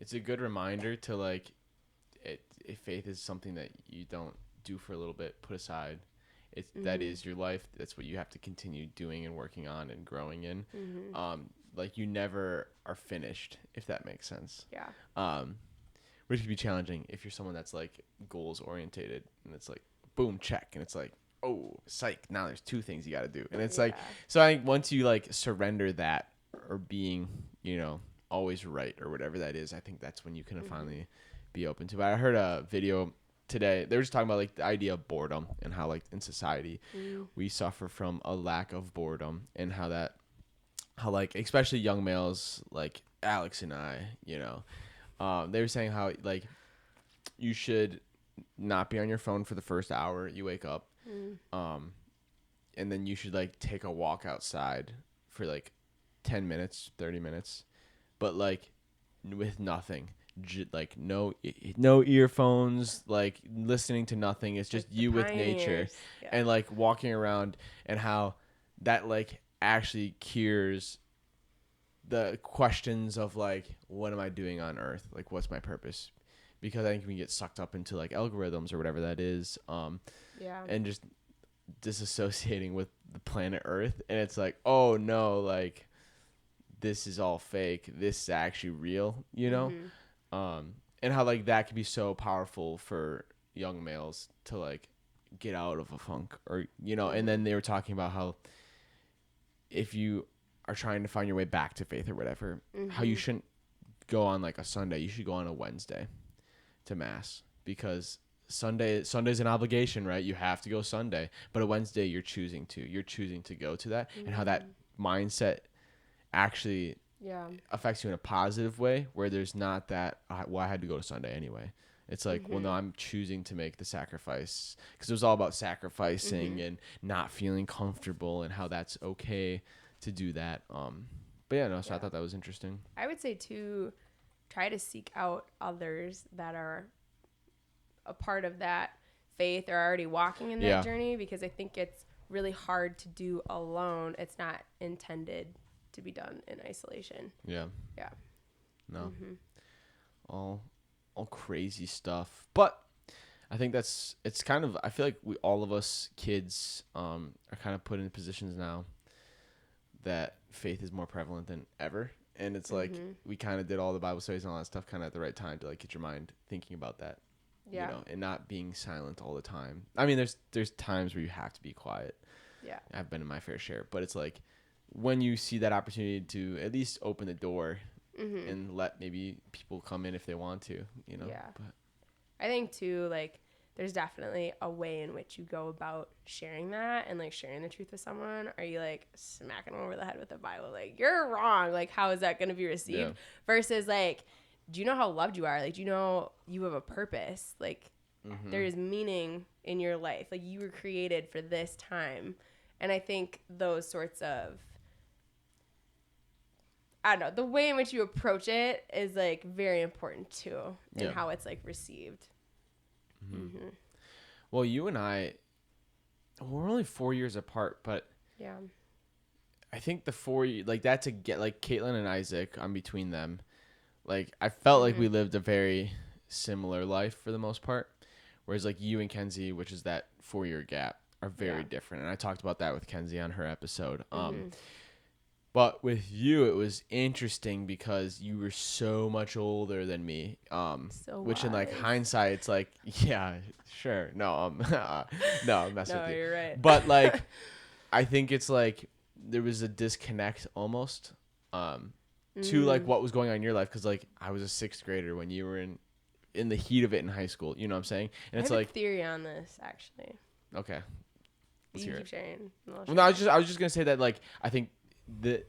it's a good reminder to like, if faith is something that you don't do for a little bit, put aside. It's that is your life. That's what you have to continue doing and working on and growing in. Like you never are finished, if that makes sense. Yeah. Which can be challenging if you're someone that's like goals orientated and it's like boom, check, and it's like, oh, psych, now there's 2 things you got to do, and it's like, so I think once you like surrender that, or being, always right or whatever that is, I think that's when you can finally be open to it. I heard a video today. They were just talking about like the idea of boredom and how like in society we suffer from a lack of boredom, and how like especially young males like Alex and I, they were saying how like you should not be on your phone for the first hour you wake up, and then you should like take a walk outside for like 10 minutes, 30 minutes, but like with nothing, like no earphones, like listening to nothing. It's just like you with nature and like walking around, and how that like actually cures the questions of like, what am I doing on earth? Like, what's my purpose? Because I think we get sucked up into like algorithms or whatever that is. And just disassociating with the planet Earth. And it's like, oh no, like this is all fake. This is actually real, and how like that can be so powerful for young males to like get out of a funk, or, and then they were talking about how if you are trying to find your way back to faith or whatever, how you shouldn't go on like a Sunday. You should go on a Wednesday to mass, because Sunday's an obligation, right? You have to go Sunday, but a Wednesday you're choosing to go to that, and how that mindset actually affects you in a positive way, where there's not that, well, I had to go to Sunday anyway. It's like, well, no, I'm choosing to make the sacrifice, because it was all about sacrificing and not feeling comfortable, and how that's okay to do that. But I thought that was interesting. I would say too, try to seek out others that are a part of that faith or already walking in that journey, because I think it's really hard to do alone. It's not intended to be done in isolation. No. All crazy stuff, but I think it's kind of, I feel like all of us kids are kind of put in positions now that faith is more prevalent than ever, and it's like we kind of did all the Bible studies and all that stuff kind of at the right time to like get your mind thinking about that, and not being silent all the time. I mean, there's times where you have to be quiet. I've been in my fair share, but it's like when you see that opportunity to at least open the door and let maybe people come in if they want to, But I think too, like, there's definitely a way in which you go about sharing that and like sharing the truth with someone. Are you like smacking them over the head with the Bible, like, you're wrong, like how is that going to be received? Versus like do you know how loved you are? Like, do you know you have a purpose? Like, there is meaning in your life. Like, you were created for this time. And I think those sorts of, I don't know, the way in which you approach it is, like, very important, too, in how it's, like, received. Well, you and I, we're only 4 years apart, but Yeah. I think the 4 years, like, that's a get, like, Caitlin and Isaac, I'm between them. Like, I felt like we lived a very similar life for the most part. Whereas, like, you and Kenzie, which is that 4-year gap, are very different. And I talked about that with Kenzie on her episode. But with you, it was interesting because you were so much older than me. Which in, like, hindsight, it's like, yeah, sure. No, no, I'm messing with you. No, you're right. But, like, I think it's, like, there was a disconnect almost to, like, what was going on in your life. Because, like, I was a 6th grader when you were in the heat of it in high school. You know what I'm saying? And it's I have like a theory on this, actually. Okay. Let's You hear keep it. sharing. Well, no, I was just gonna say that, like, I think that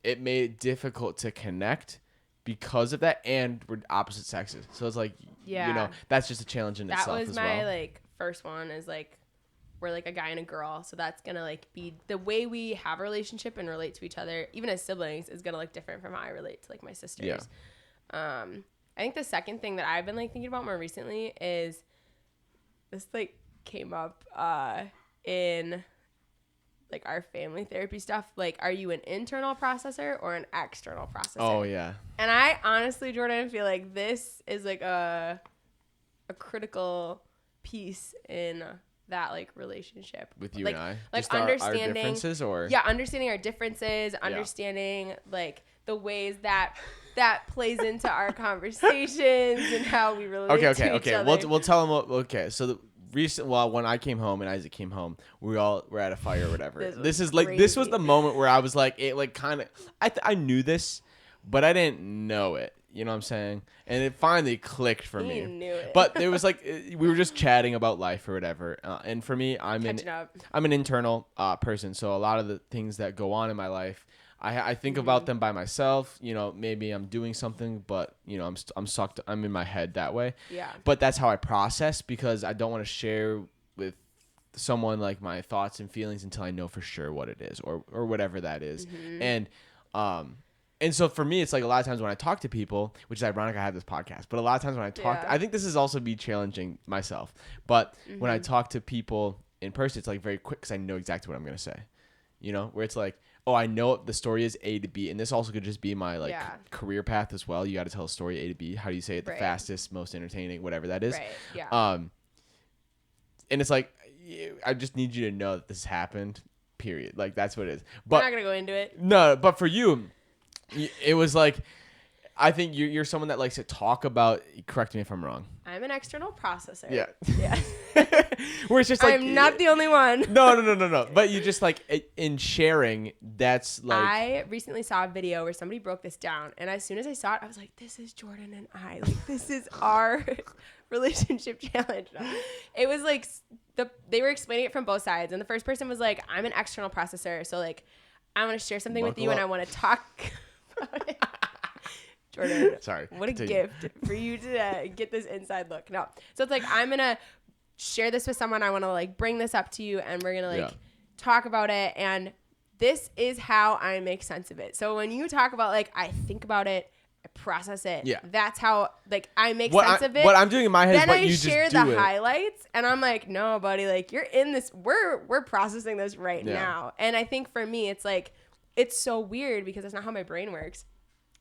it made it difficult to connect because of that, and we're opposite sexes, so it's like, you know, that's just a challenge in itself as well. That was my like first one, is like, we're like a guy and a girl, so that's gonna like be the way we have a relationship and relate to each other, even as siblings, is gonna look different from how I relate to like my sisters. I think the second thing that I've been like thinking about more recently is this like came up in like our family therapy stuff. Like, are you an internal processor or an external processor? Oh yeah. And I honestly, Jordan, feel like this is like a critical piece in that like relationship With you like, and I, like just understanding our differences, or understanding our differences, understanding like the ways that plays into our conversations and how we relate to each other. We'll tell them. Okay, so the when I came home and Isaac came home, we all were at a fire or whatever. This was the moment where I was like, it like kind of, I knew this, but I didn't know it. You know what I'm saying? And it finally clicked for me. He knew it. But there was like, we were just chatting about life or whatever. And for me, I'm an internal person. So a lot of the things that go on in my life, I think about them by myself. You know, maybe I'm doing something, but you know, I'm sucked. I'm in my head that way. Yeah. But that's how I process, because I don't want to share with someone like my thoughts and feelings until I know for sure what it is, or whatever that is. And so for me, it's like a lot of times when I talk to people, which is ironic I have this podcast, but a lot of times when I talk, I think this is also be challenging myself. But when I talk to people in person, it's like very quick because I know exactly what I'm going to say. You know, where it's like, oh, I know the story is A to B. And this also could just be my like career path as well. You got to tell a story A to B. How do you say it? The fastest, most entertaining, whatever that is. Right. Yeah. And it's like, I just need you to know that this happened, period. Like, that's what it is. But we're not going to go into it. No, but for you, it was like, I think you're someone that likes to talk about, correct me if I'm wrong. I'm an external processor. Yeah. Yeah. Where it's just like, I'm not the only one. No. But you just like, in sharing, that's like. I recently saw a video where somebody broke this down. And as soon as I saw it, I was like, this is Jordan and I. Like, this is our relationship challenge. It was like, they were explaining it from both sides. And the first person was like, I'm an external processor. So like, I want to share something with you and I want to talk about it. Jordan, sorry. What a gift for you to get this inside look. No. So it's like, I'm going to share this with someone. I want to like bring this up to you and we're going to like talk about it. And this is how I make sense of it. So when you talk about like, I think about it, I process it. Yeah. That's how like I make sense of it. What I'm doing in my head is what you just do. Then I share the highlights and I'm like, no, buddy, like you're in this, we're processing this right now. And I think for me, it's like, it's so weird because that's not how my brain works.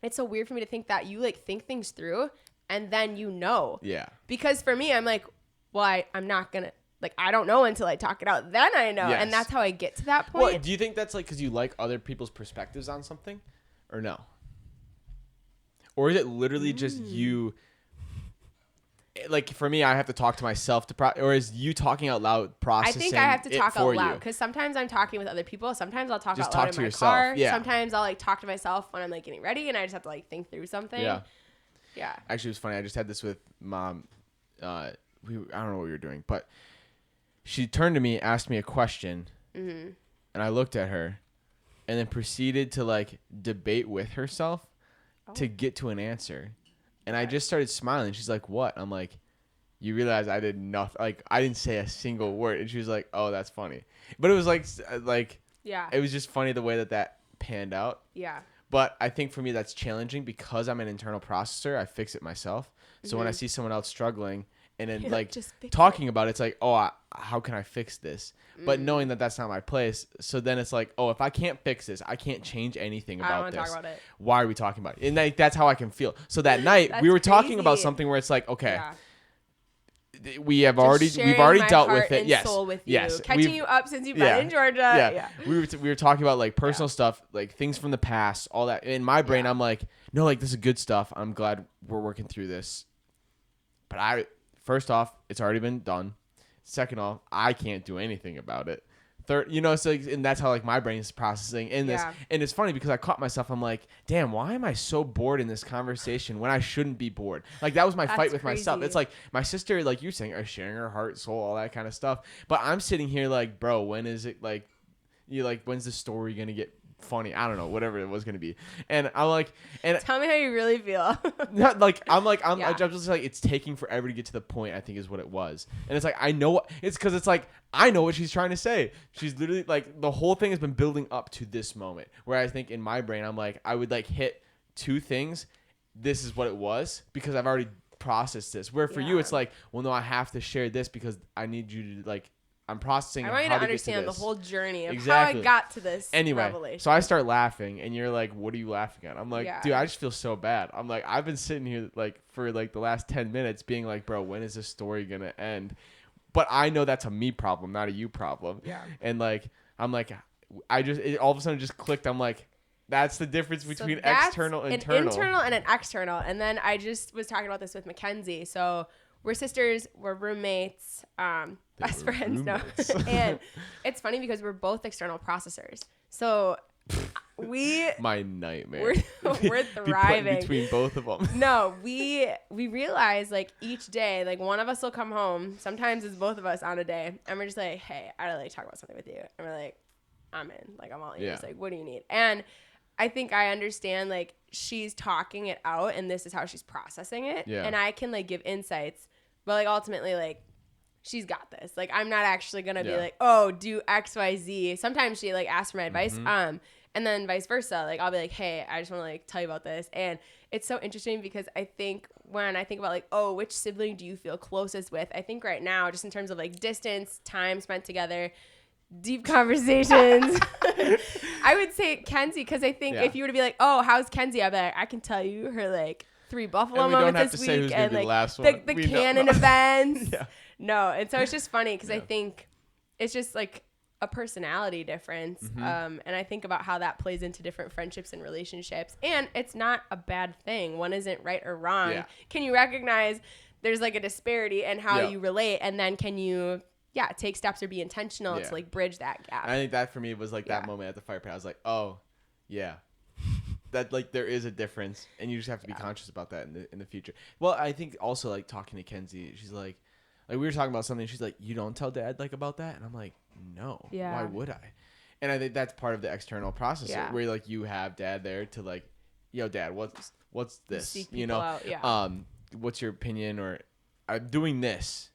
It's so weird for me to think that you like think things through and then you know. Yeah. Because for me, I'm like, well, I'm not going to, like, I don't know until I talk it out. Then I know. Yes. And that's how I get to that point. Well, do you think that's like because you like other people's perspectives on something or no? Or is it literally just you? Like for me, I have to talk to myself or is you talking out loud processing? I think I have to talk out loud because sometimes I'm talking with other people. Sometimes I'll talk just out loud talk in my yourself. car. Yeah. Sometimes I'll like talk to myself when I'm like getting ready and I just have to like think through something. Yeah. Yeah. Actually, it was funny. I just had this with Mom. I don't know what we were doing, but she turned to me, asked me a question, and I looked at her, and then proceeded to like debate with herself to get to an answer. And I just started smiling. She's like, what? I'm like, you realize I did nothing. Like, I didn't say a single word. And she was like, oh, that's funny. But it was like, Yeah. it was just funny the way that panned out. Yeah. But I think for me, that's challenging because I'm an internal processor. I fix it myself. So when I see someone else struggling and then like talking about it, it's like, oh, how can I fix this? But knowing that that's not my place. So then it's like, oh, if I can't fix this, I can't change anything about I don't want this. to talk about it. Why are we talking about it? And like, that's how I can feel. So that night we were talking about something where it's like, okay, we've already dealt with it. Yes. Soul with you. Yes. Catching you up since you've been in Georgia. Yeah. We were talking about like personal stuff, like things from the past, all that. In my brain, I'm like, no, like this is good stuff. I'm glad we're working through this. But first off, it's already been done. Second off, I can't do anything about it. Third, so and that's how like my brain is processing in this. And it's funny because I caught myself. I'm like, damn, why am I so bored in this conversation when I shouldn't be bored? Like that was my fight with myself. It's like my sister, like you're saying, are sharing her heart, soul, all that kind of stuff. But I'm sitting here like, bro, when is it like, when's the story gonna get funny? I don't know, whatever it was gonna be. And I'm like, and tell me how you really feel. I'm just like, it's taking forever to get to the point, I think is what it was. And it's like, I know it's because it's like, I know what she's trying to say. She's literally like, the whole thing has been building up to this moment where I think in my brain, I'm like, I would like hit two things. This is what it was because I've already processed this. Where for you, it's like, well, no, I have to share this because I need you to like, I'm processing. I want you how to understand the whole journey of exactly. how I got to this anyway, revelation. So I start laughing, and you're like, "What are you laughing at?" I'm like, "Dude, I just feel so bad." I'm like, "I've been sitting here like for like the last 10 minutes, being like, bro, when is this story gonna end?" But I know that's a me problem, not a you problem. Yeah. And like, I'm like, it all of a sudden just clicked. I'm like, that's the difference between external and internal. An internal and an external. And then I just was talking about this with Mackenzie. So we're sisters, we're roommates, best friends. No. And it's funny because we're both external processors. So my nightmare. We're thriving between both of them. No, we realize like each day, like one of us will come home. Sometimes it's both of us on a day, and we're just like, hey, I gotta like talk about something with you. And we're like, I'm in. Like I'm all ears. Like, what do you need? And I think I understand like she's talking it out, and this is how she's processing it. Yeah. And I can like give insights, but like ultimately like she's got this. Like I'm not actually gonna be like, oh, do X, Y, Z. Sometimes she like asks for my advice. And then vice versa. Like I'll be like, hey, I just want to like tell you about this. And it's so interesting because I think when I think about like, oh, which sibling do you feel closest with? I think right now, just in terms of like distance, time spent together, deep conversations, I would say Kenzie, because I think if you were to be like, oh, how's Kenzie? I'd be like, I can tell you her like 3 Buffalo moments this week and like the canon events. No, and so it's just funny because I think it's just like a personality difference. And I think about how that plays into different friendships and relationships. And it's not a bad thing. One isn't right or wrong. Yeah. Can you recognize there's like a disparity in how you relate? And then can you, take steps or be intentional to like bridge that gap? And I think that for me was like that moment at the fire pit. I was like, oh, yeah. That like there is a difference. And you just have to be conscious about that in the future. Well, I think also like talking to Kenzie, she's like we were talking about something. She's like, you don't tell Dad like about that? And I'm like, no. Why would I? And I think that's part of the external process where like you have Dad there to like, yo, Dad, what's this? Seek people out. What's your opinion? Or I'm doing this,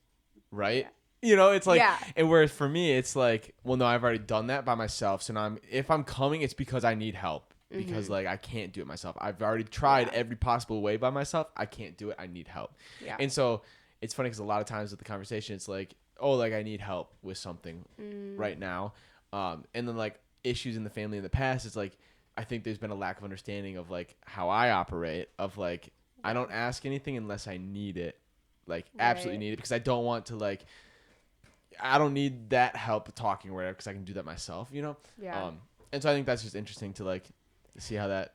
right? It's like, and whereas for me, it's like, well, no, I've already done that by myself. So now if I'm coming, it's because I need help. Because like I can't do it myself. I've already tried every possible way by myself. I can't do it. I need help. And so it's funny because a lot of times with the conversation, it's like, oh, like I need help with something right now. And then like issues in the family in the past, it's like, I think there's been a lack of understanding of like how I operate of like, I don't ask anything unless I need it, like absolutely need it, because I don't want to like, I don't need that help talking or whatever, because I can do that myself, And so I think that's just interesting to like see how that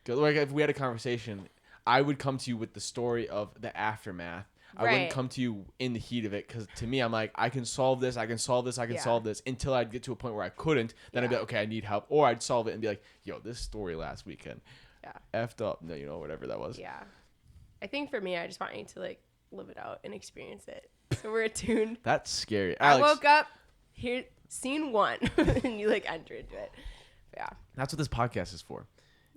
goes. Like if we had a conversation, I would come to you with the story of the aftermath. I wouldn't come to you in the heat of it, because to me, I'm like, I can solve this, I can solve this, I can solve this, until I'd get to a point where I couldn't. Then I'd be like, okay, I need help. Or I'd solve it and be like, yo, this story last weekend effed up. No, whatever that was. Yeah. I think for me, I just want you to like live it out and experience it. So we're attuned. That's scary. I woke up, here, scene 1, and you like enter into it. Yeah. That's what this podcast is for.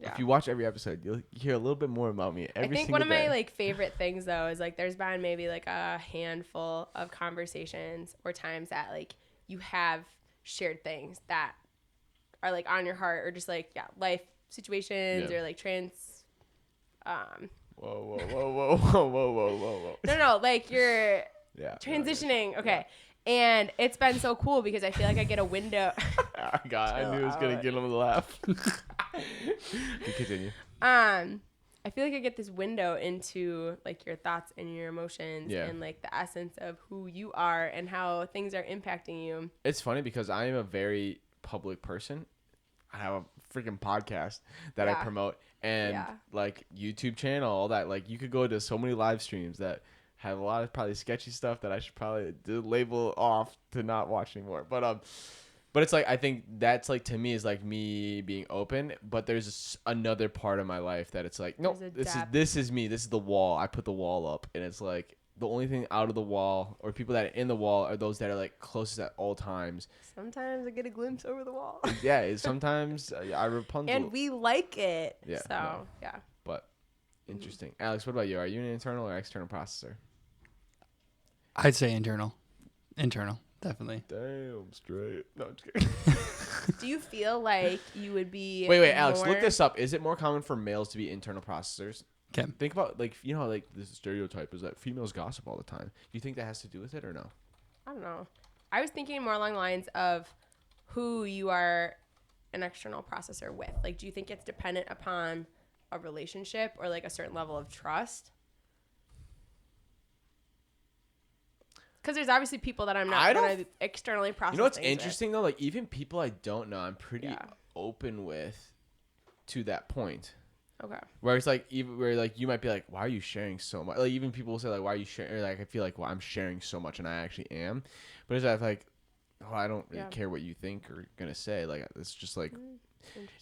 Yeah. If you watch every episode, you'll hear a little bit more about me every I think single one of my day. like favorite things though is like there's been maybe like a handful of conversations or times that like you have shared things that are like on your heart or just like life situations Yeah. or like Whoa, whoa, whoa, whoa, whoa, whoa, whoa, whoa. no like you're Yeah. transitioning. Okay. And it's been so cool because I feel like I get a window. Oh, God, I knew it was gonna get him to laugh. Continue. I feel like I get this window into like your thoughts and your emotions and like the essence of who you are and how things are impacting you. It's funny because I am a very public person. I have a freaking podcast that I promote and like YouTube channel, all that. Like you could go to so many live streams that have a lot of probably sketchy stuff that I should probably label off to not watch anymore. But it's like I think that's like to me is like me being open. But there's another part of my life that it's like no, this is me. This is the wall. I put the wall up, and it's like the only thing out of the wall or people that are in the wall are those that are like closest at all times. Sometimes I get a glimpse over the wall. Yeah, sometimes I Rapunzel. And we like it. Yeah. So No. yeah. But interesting, Alex. What about you? Are you an internal or external processor? I'd say internal, definitely. Damn straight. No, I'm just kidding. Do you feel like you would be Wait, Alex, more... look this up. Is it more common for males to be internal processors? Okay. Think about like you know how, like this stereotype is that females gossip all the time. Do you think that has to do with it or no? I don't know. I was thinking more along the lines of who you are an external processor with. Like, do you think it's dependent upon a relationship or like a certain level of trust? Because there's obviously people that I'm not going to externally process. You know what's things interesting though? Like even people I don't know, I'm pretty open with to that point. Okay. Where it's like even where like you might be like, why are you sharing so much? Like even people will say like, why are you sharing? Or, like I feel like, well, I'm sharing so much, and I actually am. But it's like, oh, I don't really care what you think or gonna say. Like it's just like,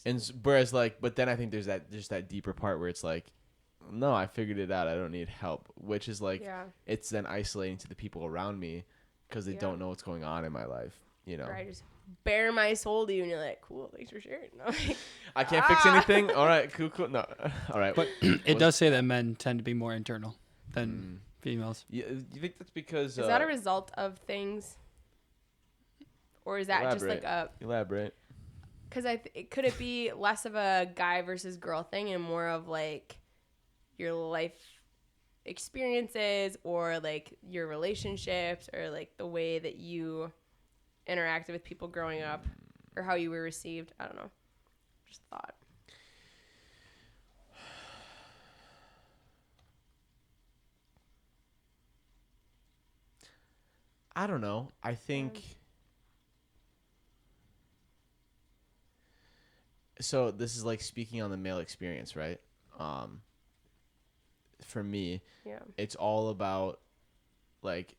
and whereas like, but then I think there's that deeper part where it's like, no, I figured it out. I don't need help, which is like, it's then isolating to the people around me because they don't know what's going on in my life. You know. Or I just bare my soul to you, and you're like, cool, thanks for sharing. No, like, I can't fix anything. All right, cool. No, all right. But it does say that men tend to be more internal than females. You think that's because is that a result of things, or is that just like a elaborate? Because could it be less of a guy versus girl thing and more of like your life experiences or like your relationships or like the way that you interacted with people growing up or how you were received? I don't know. Just thought. I don't know. I think so this is like speaking on the male experience, right? For me, it's all about like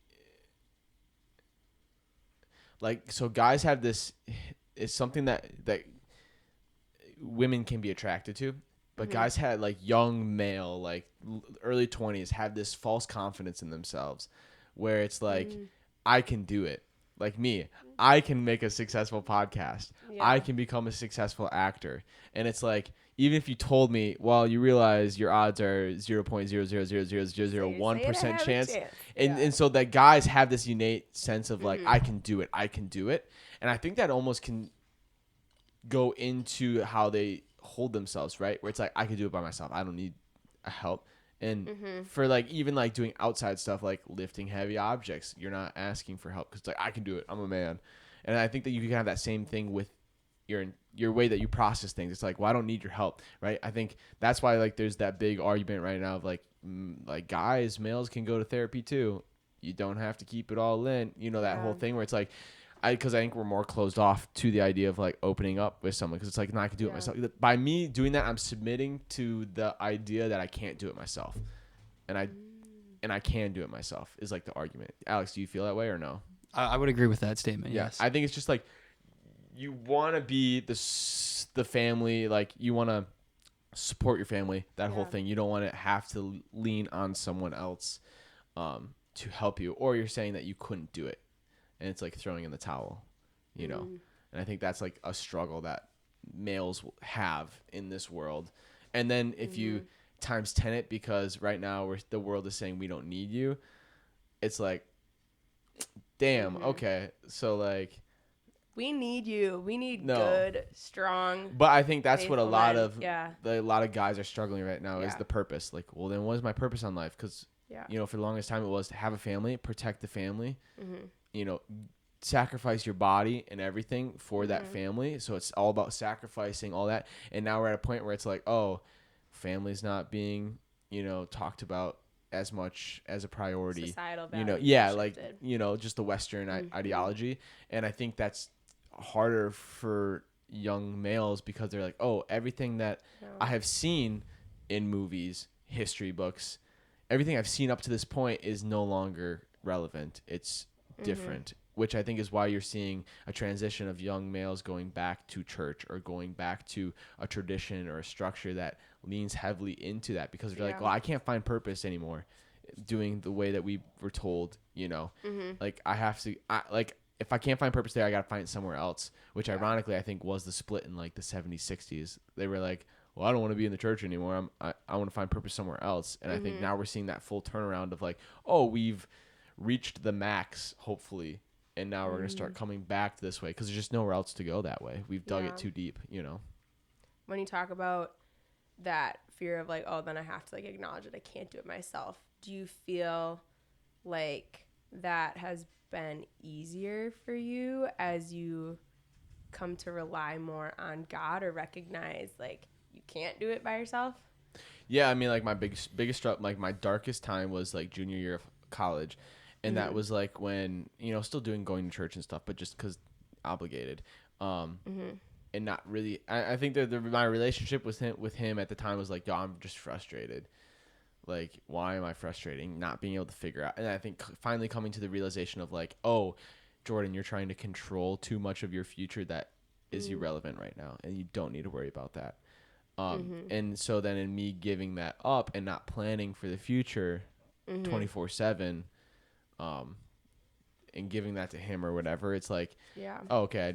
so guys have this, it's something that women can be attracted to, but guys had like young male, like early 20s, have this false confidence in themselves where it's like, I can do it. Like me, I can make a successful podcast. I can become a successful actor. And it's like, even if you told me, well, you realize your odds are 0.0000001% chance. And so that guys have this innate sense of like, I can do it. And I think that almost can go into how they hold themselves, right? Where it's like, I can do it by myself. I don't need help. And for like even like doing outside stuff like lifting heavy objects, you're not asking for help because it's like, I can do it. I'm a man. And I think that you can have that same thing with your way that you process things. It's like, well, I don't need your help, right? I think that's why like there's that big argument right now of like guys, males can go to therapy too. You don't have to keep it all in. You know, that whole thing where it's like, because I think we're more closed off to the idea of like opening up with someone because it's like, no, I can do it myself. By me doing that, I'm submitting to the idea that I can't do it myself, and I can do it myself is like the argument. Alex, do you feel that way or no? I would agree with that statement. Yeah, yes. I think it's just like you want to be the family, like you want to support your family, that whole thing. You don't want to have to lean on someone else to help you, or you're saying that you couldn't do it. And it's like throwing in the towel, you know? And I think that's like a struggle that males have in this world. And then if you times 10 it, because right now the world is saying we don't need you, it's like, damn, okay. So like, we need you. We need No. good, strong. but I think that's what a faithful lot men. of a lot of guys are struggling right now is Yeah. the purpose. Like, well, then what is my purpose on life? Because Yeah. you know, for the longest time it was to have a family, protect the family, Mm-hmm. you know, sacrifice your body and everything for that Mm-hmm. family. So it's all about sacrificing all that. And now we're at a point where it's like, oh, family's not being, you know, talked about as much as a priority. Societal You know, values yeah, have like, shifted. you know, just the Western Mm-hmm. ideology. And I think that's harder for young males because they're like, oh, everything that I have seen in movies, history books, everything I've seen up to this point is no longer relevant. It's different, which I think is why you're seeing a transition of young males going back to church or going back to a tradition or a structure that leans heavily into that, because they're like, well, I can't find purpose anymore doing the way that we were told, you know. Like I have to like, if I can't find purpose there, I got to find it somewhere else, which ironically I think was the split in like the 70s, 60s. They were like, well, I don't want to be in the church anymore. I want to find purpose somewhere else. And I think now we're seeing that full turnaround of like, oh, we've reached the max, hopefully, and now we're going to start coming back this way, because there's just nowhere else to go that way. We've dug it too deep, you know. When you talk about that fear of like, oh, then I have to like acknowledge that I can't do it myself, do you feel like that has been easier for you as you come to rely more on God, or recognize like you can't do it by yourself? Yeah, I mean, like my biggest like my darkest time was like junior year of college, and that was like when, you know, still going to church and stuff, but just because obligated, and not really. I think that my relationship with him at the time was like, yo, I'm just frustrated. Like, why am I frustrating? Not being able to figure out, and I think finally coming to the realization of like, oh, Jordan, you're trying to control too much of your future that is irrelevant right now, and you don't need to worry about that. And so then in me giving that up and not planning for the future 24/7, and giving that to him or whatever, it's like, oh, okay,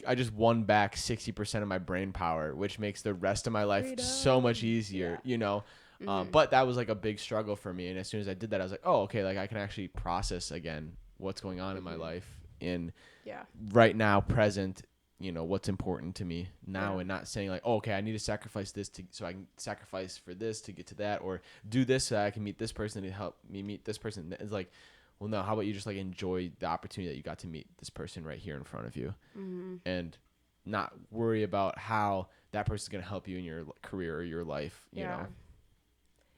I just won back 60% of my brain power, which makes the rest of my life so much easier, you know? But that was like a big struggle for me. And as soon as I did that, I was like, oh, okay, like I can actually process again what's going on in my life in right now, present, you know, what's important to me now, and not saying like, oh, okay, I need to sacrifice this so I can sacrifice for this to get to that, or do this so that I can meet this person to help me meet this person. It's like, well, no, how about you just like enjoy the opportunity that you got to meet this person right here in front of you, and not worry about how that person's going to help you in your career or your life, you know?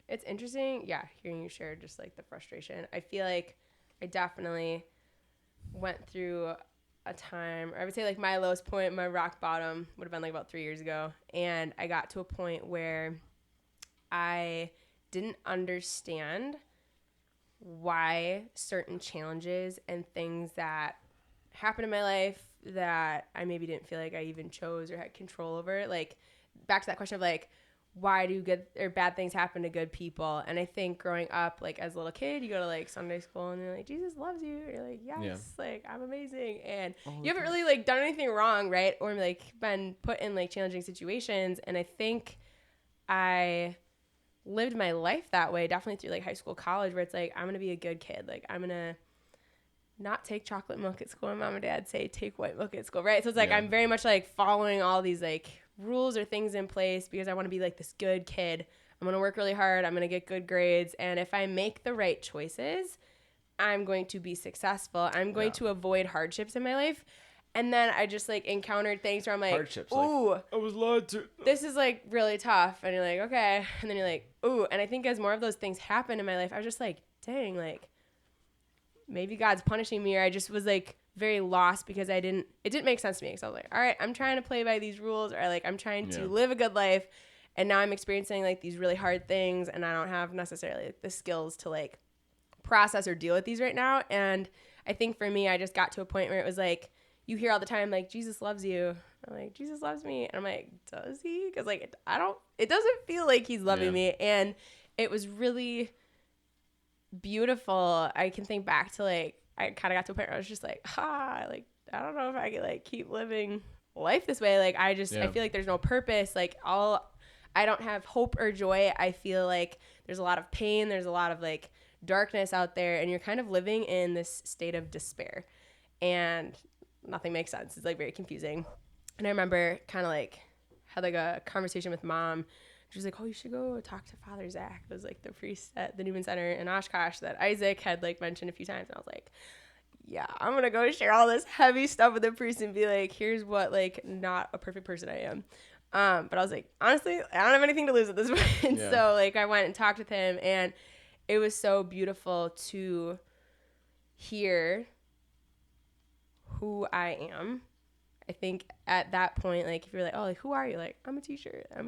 It's interesting, hearing you share just like the frustration. I feel like I definitely went through a time, or I would say like my lowest point, my rock bottom would have been like about 3 years ago. And I got to a point where I didn't understand why certain challenges and things that happened in my life that I maybe didn't feel like I even chose or had control over, like back to that question of like, why do good or bad things happen to good people? And I think growing up, like as a little kid, you go to like Sunday school and you're like, Jesus loves you. And you're like, yes, like I'm amazing. And you haven't really like done anything wrong, right? Or like been put in like challenging situations. And I think I lived my life that way, definitely through like high school, college, where it's like, I'm going to be a good kid. Like I'm going to not take chocolate milk at school. And mom and dad say, take white milk at school, right? So it's like, I'm very much like following all these like rules or things in place because I want to be like this good kid. I'm going to work really hard. I'm going to get good grades. And if I make the right choices, I'm going to be successful. I'm going to avoid hardships in my life. And then I just like encountered things where I'm like, Hardships, ooh, like, I was lied to. This is like really tough. And you're like, okay. And then you're like, ooh. And I think as more of those things happened in my life, I was just like, dang, like maybe God's punishing me, or I just was like very lost because it didn't make sense to me. So I was like, all right, I'm trying to play by these rules, or like I'm trying to live a good life. And now I'm experiencing like these really hard things and I don't have necessarily like, the skills to like process or deal with these right now. And I think for me, I just got to a point where it was like, you hear all the time, like, Jesus loves you. I'm like, Jesus loves me. And I'm like, does he? Because like, it doesn't feel like he's loving me. And it was really beautiful. I can think back to like, I kind of got to a point where I was just like, like, I don't know if I could like keep living life this way. Like, I feel like there's no purpose. Like, I don't have hope or joy. I feel like there's a lot of pain. There's a lot of like darkness out there, and you're kind of living in this state of despair, and nothing makes sense. It's like very confusing. And I remember kind of like had like a conversation with mom. She was like, oh, you should go talk to Father Zach. It was like the priest at the Newman Center in Oshkosh that Isaac had like mentioned a few times. And I was like, yeah, I'm going to go share all this heavy stuff with the priest and be like, here's what like not a perfect person I am. But I was like, honestly, I don't have anything to lose at this point. Yeah. So like I went and talked with him, and it was so beautiful to hear who I am. I think at that point, like, if you're like, oh, like, who are you? Like, I'm a teacher. I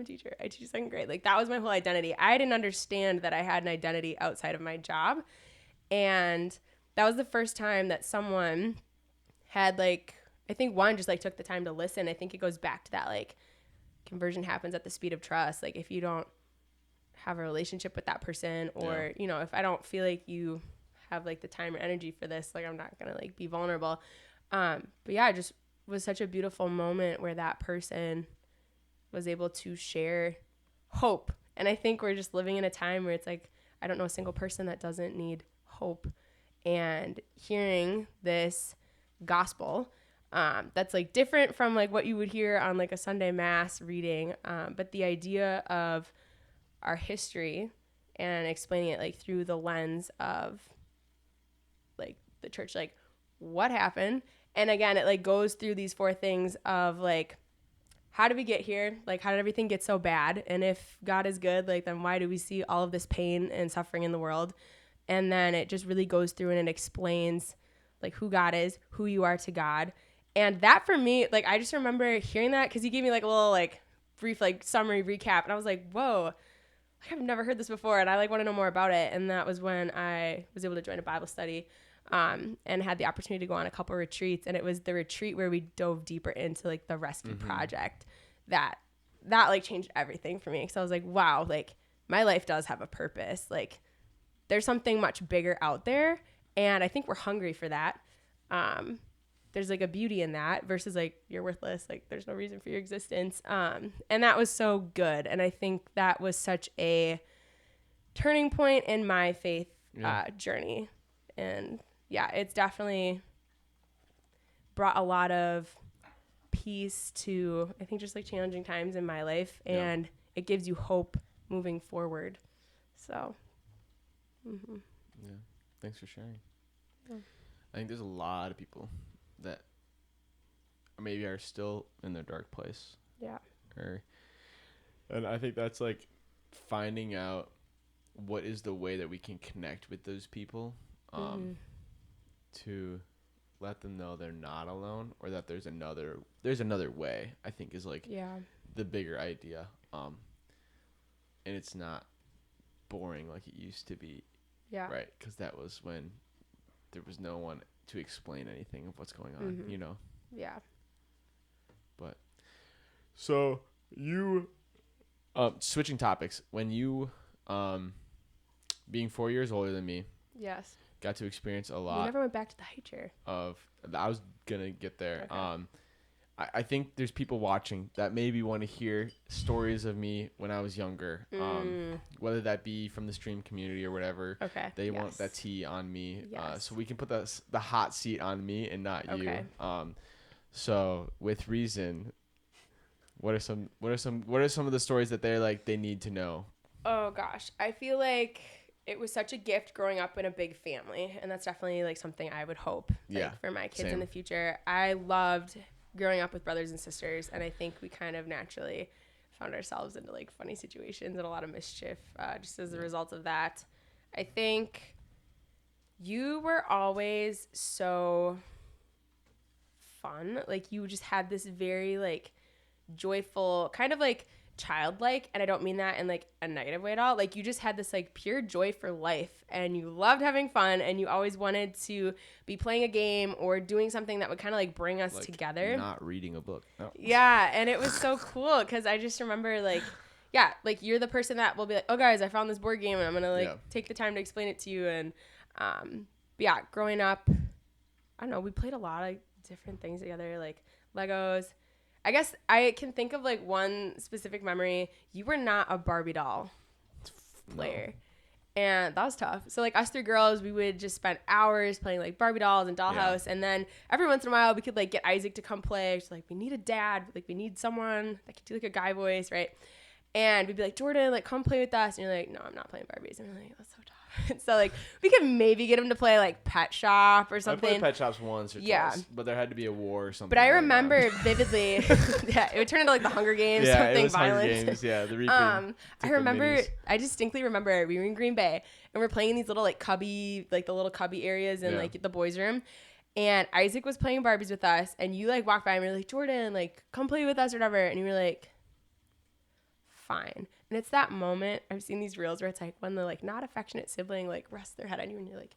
teach second grade. Like, that was my whole identity. I didn't understand that I had an identity outside of my job. And that was the first time that someone had, like, I think one just, like, took the time to listen. I think it goes back to that, like, conversion happens at the speed of trust. Like, if you don't have a relationship with that person, or, you know, if I don't feel like you have, like, the time or energy for this, like, I'm not going to, like, be vulnerable. But, yeah, I just was such a beautiful moment where that person was able to share hope. And I think we're just living in a time where it's like, I don't know a single person that doesn't need hope. And hearing this gospel that's like different from like what you would hear on like a Sunday mass reading, but the idea of our history and explaining it like through the lens of like the church, like what happened. And again, it like goes through these four things of like, how did we get here? Like, how did everything get so bad? And if God is good, like, then why do we see all of this pain and suffering in the world? And then it just really goes through and it explains like who God is, who you are to God. And that for me, like, I just remember hearing that because he gave me like a little like brief like summary recap. And I was like, whoa, I've never heard this before. And I like want to know more about it. And that was when I was able to join a Bible study. And had the opportunity to go on a couple retreats, and it was the retreat where we dove deeper into like the rescue project that like changed everything for me. Because I was like, wow, like my life does have a purpose. Like there's something much bigger out there, and I think we're hungry for that. There's like a beauty in that versus like you're worthless, like there's no reason for your existence. And that was so good, and I think that was such a turning point in my faith journey. And yeah, it's definitely brought a lot of peace to, I think, just like challenging times in my life, and it gives you hope moving forward. So, yeah, thanks for sharing. Yeah. I think there's a lot of people that maybe are still in their dark place. Yeah. And I think that's like finding out what is the way that we can connect with those people. To let them know they're not alone, or that there's another way, I think is like the bigger idea. And it's not boring like it used to be. Yeah. Right. Because that was when there was no one to explain anything of what's going on, you know? Yeah. But so you, switching topics, when you, being 4 years older than me. Yes. Got to experience a lot. We never went back to the high chair. I was gonna get there. Okay. I think there's people watching that maybe want to hear stories of me when I was younger. Whether that be from the stream community or whatever. Okay. They want that tea on me. So we can put the hot seat on me and not you. So with reason, what are some of the stories that they're like they need to know? Oh gosh, I feel like it was such a gift growing up in a big family, and that's definitely like something I would hope for my kids in the future. I loved growing up with brothers and sisters, and I think we kind of naturally found ourselves into like funny situations and a lot of mischief just as a result of that. I think you were always so fun. Like you just had this very like joyful kind of like childlike, and I don't mean that in like a negative way at all. Like you just had this like pure joy for life, and you loved having fun, and you always wanted to be playing a game or doing something that would kind of like bring us like together. Not reading a book. No. Yeah, and it was so cool because I just remember like like you're the person that will be like, oh guys, I found this board game and I'm gonna like take the time to explain it to you. And growing up, I don't know, we played a lot of different things together, like Legos. I guess I can think of like one specific memory. You were not a Barbie doll player. No. And that was tough. So like us 3 girls, we would just spend hours playing like Barbie dolls and Dollhouse. And then every once in a while we could like get Isaac to come play. She's like, we need a dad. Like we need someone that could do like a guy voice, right? And we'd be like, Jordan, like come play with us. And you're like, no, I'm not playing Barbies. And we're like, that's so tough. So like we could maybe get him to play like Pet Shop or something. I played Pet Shops once or twice, but there had to be a war or something. But I remember vividly, yeah, it would turn into like the Hunger Games, something it was violent. Hunger Games, yeah, the Reaper. I remember, I distinctly remember we were in Green Bay and we're playing in these little like cubby, like the little cubby areas in like the boys' room. And Isaac was playing Barbies with us, and you like walked by and we were like, Jordan, like come play with us or whatever. And you were like, fine. And it's that moment, I've seen these reels where it's like when the like not affectionate sibling like rests their head on you and you're like,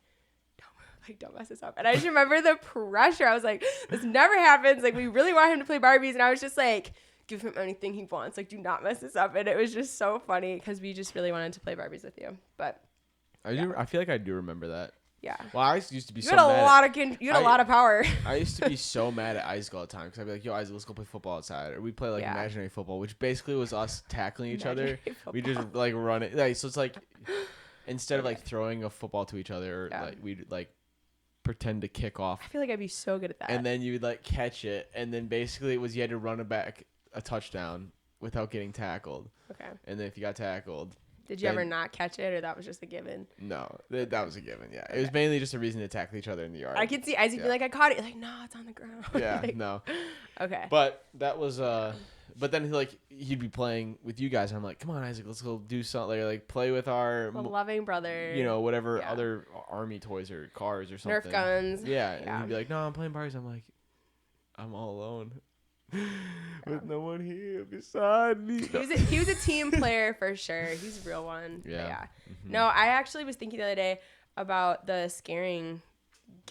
don't mess this up. And I just remember the pressure. I was like, this never happens. Like we really want him to play Barbies. And I was just like, give him anything he wants. Like do not mess this up. And it was just so funny because we just really wanted to play Barbies with you. But I feel like I do remember that. yeah. Well, I used to be You so had a mad. lot of a lot of power. I used to be so mad at Isaac all the time because I'd be like, yo, Isaac, let's go play football outside. Or we play like imaginary football, which basically was us tackling each other. We just like run it. Like, so it's like instead of like throwing a football to each other, or like we'd like pretend to kick off. I feel like I'd be so good at that. And then you would like catch it. And then basically it was you had to run it back a touchdown without getting tackled. Okay. And then if you got tackled. Did you ever not catch it, or that was just a given? No, that was a given. Yeah, it was mainly just a reason to tackle each other in the yard. I could see Isaac be like, "I caught it." You're like, no, it's on the ground. Yeah, like, no. Okay. But that was But then he'd be playing with you guys. And I'm like, come on, Isaac, let's go do something. Like play with our the loving brother. You know, whatever other army toys or cars or something. Nerf guns. Yeah, and he'd be like, no, I'm playing Barbies. I'm like, I'm all alone. With no one here beside me. He was a team player for sure. He's a real one. Yeah. Mm-hmm. No, I actually was thinking the other day about the scaring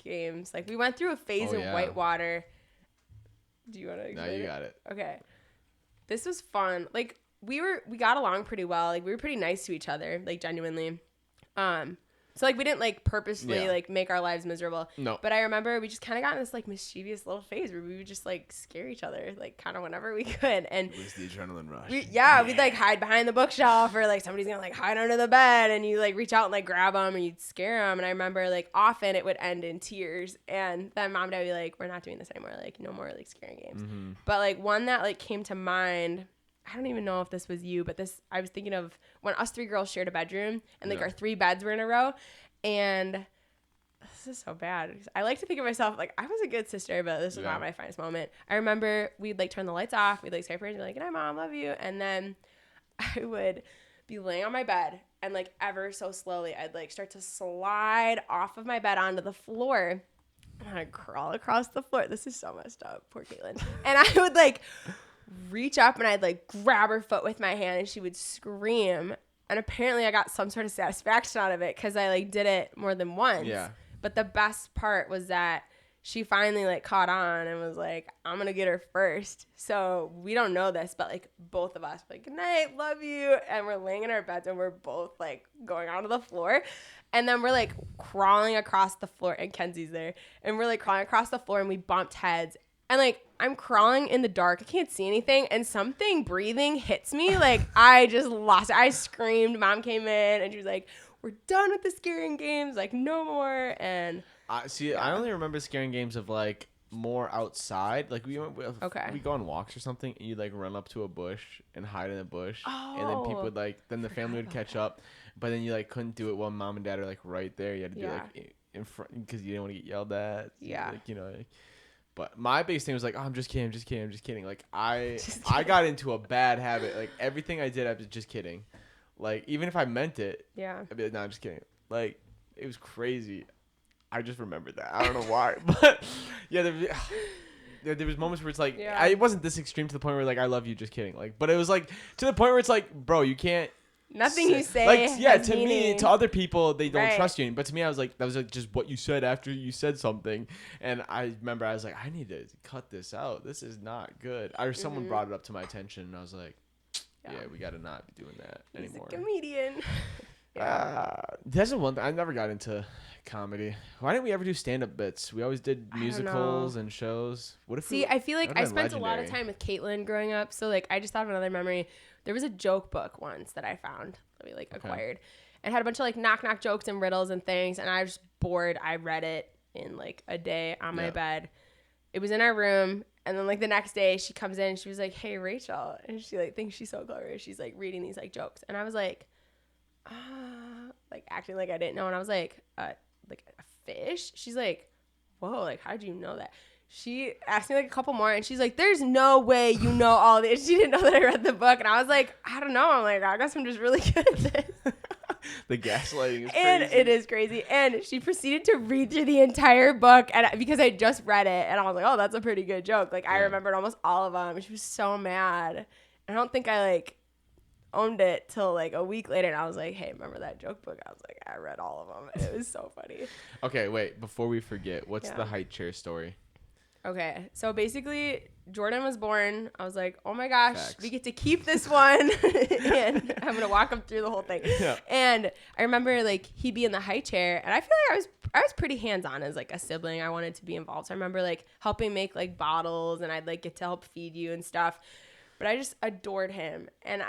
games. Like we went through a phase in Whitewater. Do you want to explain? No, you got it. Okay. This was fun. Like we got along pretty well. Like we were pretty nice to each other, like genuinely. So like we didn't like purposely like make our lives miserable. No. But I remember we just kind of got in this like mischievous little phase where we would just like scare each other like kind of whenever we could. And it was the adrenaline rush. We'd like hide behind the bookshelf, or like somebody's gonna like hide under the bed, and you like reach out and like grab them and you'd scare them. And I remember like often it would end in tears, and then mom and dad would be like, we're not doing this anymore. Like no more like scaring games. Mm-hmm. But like one that like came to mind, I don't even know if this was you, but I was thinking of when us 3 girls shared a bedroom and like our 3 beds were in a row. And this is so bad. I like to think of myself like I was a good sister, but this was not my finest moment. I remember we'd like turn the lights off. We'd like Skype her and be like, good night, mom, love you. And then I would be laying on my bed and like ever so slowly I'd like start to slide off of my bed onto the floor. And I'd crawl across the floor. This is so messed up. Poor Caitlin. And I would like reach up and I'd like grab her foot with my hand and she would scream. And apparently I got some sort of satisfaction out of it because I like did it more than once. Yeah. But the best part was that she finally like caught on and was like, I'm going to get her first. So we don't know this, but like both of us were like, good night, love you. And we're laying in our beds and we're both like going onto the floor. And then we're like crawling across the floor, and Kenzie's there. And we're like crawling across the floor and we bumped heads. And like I'm crawling in the dark. I can't see anything. And something breathing hits me. Like I just lost it. I screamed. Mom came in and she was like, we're done with the scaring games. Like no more. And I only remember scaring games of like more outside. Like we go on walks or something, and you'd like run up to a bush and hide in a bush. And then people would then the family would catch up. But then you like couldn't do it while mom and dad are like right there. You had to do it like in front because you didn't want to get yelled at. Yeah. Like, you know. But my biggest thing was like, oh, I'm just kidding. Like I got into a bad habit. Like everything I did, I was just kidding. Like even if I meant it, I'd be like, no, I'm just kidding. Like it was crazy. I just remembered that. I don't know why, but yeah, there was moments where it's like, it wasn't this extreme to the point where like I love you, just kidding. Like, but it was like to the point where it's like, bro, you can't. Nothing you say. Like has to meaning. me, to other people, they don't trust you. But to me, I was like, that was like just what you said after you said something. And I remember I was like, I need to cut this out. This is not good. Someone brought it up to my attention, and I was like, yeah, we got to not be doing that anymore. He's a comedian. That's the one thing I never got into comedy. Why didn't we ever do stand-up bits? We always did musicals and shows. What if See, I feel like I spent a lot of legendary. time with Caitlin growing up, so like I just thought of another memory. There was a joke book once that I found that we like acquired, and had a bunch of like knock jokes and riddles and things, and I was bored. I read it in like a day on my bed. It was in our room, and then like the next day she comes in and she was like, "Hey Rachel," and she like thinks she's so clever. She's like reading these like jokes, and I was like, like acting like I didn't know, and I was like a fish. She's like, "Whoa, like how'd you know that?" She asked me like a couple more, and she's like, "There's no way you know all this." She didn't know that I read the book, and I was like, "I don't know." I'm like, "I guess I'm just really good at this." The gaslighting is And crazy. it is crazy. And she proceeded to read through the entire book, and because I just read it, and I was like, "Oh, that's a pretty good joke." Like I remembered almost all of them. She was so mad. I don't think I like owned it till like a week later, and I was like, "Hey, remember that joke book?" I was like, "I read all of them." And it was so funny. Okay, wait. Before we forget, what's the high chair story? Okay, so basically, Jordan was born. I was like, "Oh my gosh, Facts. we get to keep this one," and I'm gonna walk him through the whole thing. Yeah. And I remember like he'd be in the high chair, and I feel like I was pretty hands on as like a sibling. I wanted to be involved, so I remember like helping make like bottles, and I'd like get to help feed you and stuff. But I just adored him, and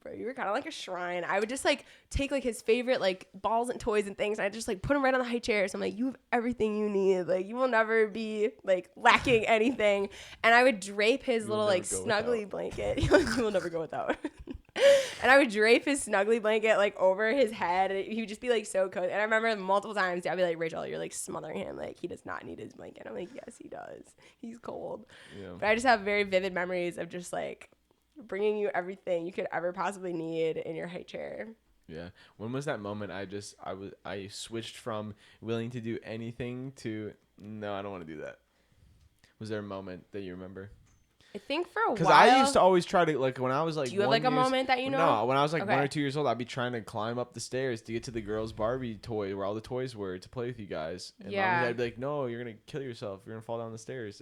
bro, you were kind of like a shrine. I would just like take like his favorite like balls and toys and things, and I just like put him right on the high chair. So I'm like, "You have everything you need. Like you will never be like lacking anything." And I would drape his little like snuggly blanket. You will never go without. And I would drape his snuggly blanket like over his head, and he would just be like so cozy. And I remember multiple times I'd be like, "Rachel, you're like smothering him. Like he does not need his blanket." I'm like, "Yes, he does. He's cold." Yeah. But I just have very vivid memories of just like bringing you everything you could ever possibly need in your high chair. Yeah. When was that moment I switched from willing to do anything to no, I don't want to do that? Was there a moment that you remember? I think for a while. Because I used to always try to, like, when I was like, Do you have like a moment that you know? No, when I was like Okay. 1 or 2 years old, I'd be trying to climb up the stairs to get to the girls' Barbie toy where all the toys were to play with you guys. And Yeah. I'd be like, "No, you're gonna kill yourself. You're gonna fall down the stairs."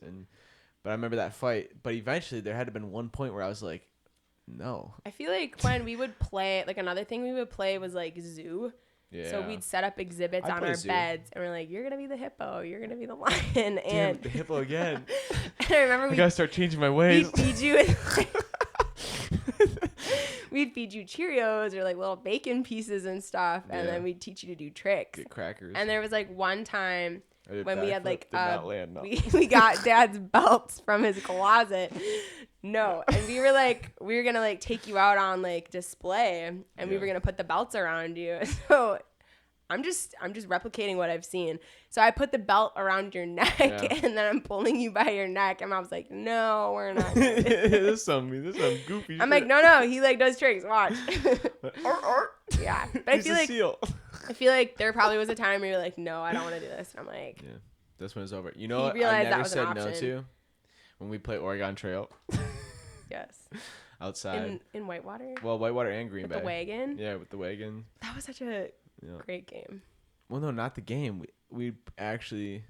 But I remember that fight. But eventually, there had to been one point where I was like, "No." I feel like when we would play, like another thing we would play was like zoo. Yeah. So we'd set up exhibits I'd on play our zoo. beds, and we're like, "You're gonna be the hippo, you're gonna be the lion," Damn, and the hippo again. and I remember I gotta start changing my ways. we'd feed you. We'd feed you Cheerios or like little bacon pieces and stuff, and Yeah. then we'd teach you to do tricks. Get crackers. And there was like one time I did when we had backflip, like did not land, no. we got Dad's belts from his closet. No, and we were gonna like take you out on like display, and we Yeah. were gonna put the belts around you. So I'm just replicating what I've seen. So I put the belt around your neck, Yeah. and then I'm pulling you by your neck, and I was like, "No, we're not." gonna do this." this is some goofy I'm shit. like, no, he like does tricks. Watch. Yeah, but I He's feel a like seal. there probably was a time where you're like, "No, I don't want to do this." And I'm like, Yeah, that's when it's over. You know He what? I realized that never was an said no option. to when we play Oregon Trail "Yes." outside. In Whitewater Well, Whitewater and Green with Bay. the wagon. Yeah, with the wagon. That was such a Yeah. great game. Well, no, not the game. We'd actually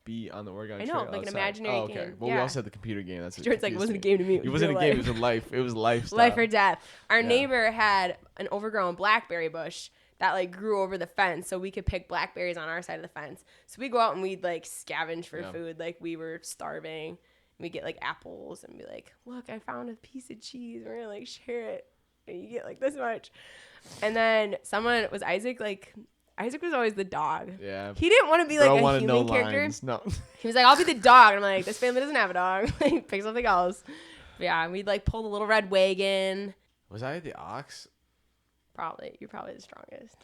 be on the Oregon I know, Trail like an outside. imaginary oh, okay. game. Well, we Yeah. also had the computer game. That's Jordan's like, it wasn't a game to me. It wasn't a real game. It life. was a life. It was lifestyle. Life or death. Our Yeah. neighbor had an overgrown blackberry bush that like grew over the fence, so we could pick blackberries on our side of the fence. So we go out and we'd like scavenge for Yeah. food, like we were starving. We get like apples and be like, "Look, I found a piece of cheese. We're gonna like share it." And you get like this much. And then Isaac was always the dog. Yeah. He didn't want to be like Bro a wanted human no character. lines. No. He was like, "I'll be the dog." And I'm like, "This family doesn't have a dog." Like, pick something else. But yeah, and we'd like pull the little red wagon. Was I the ox? Probably. You're probably the strongest.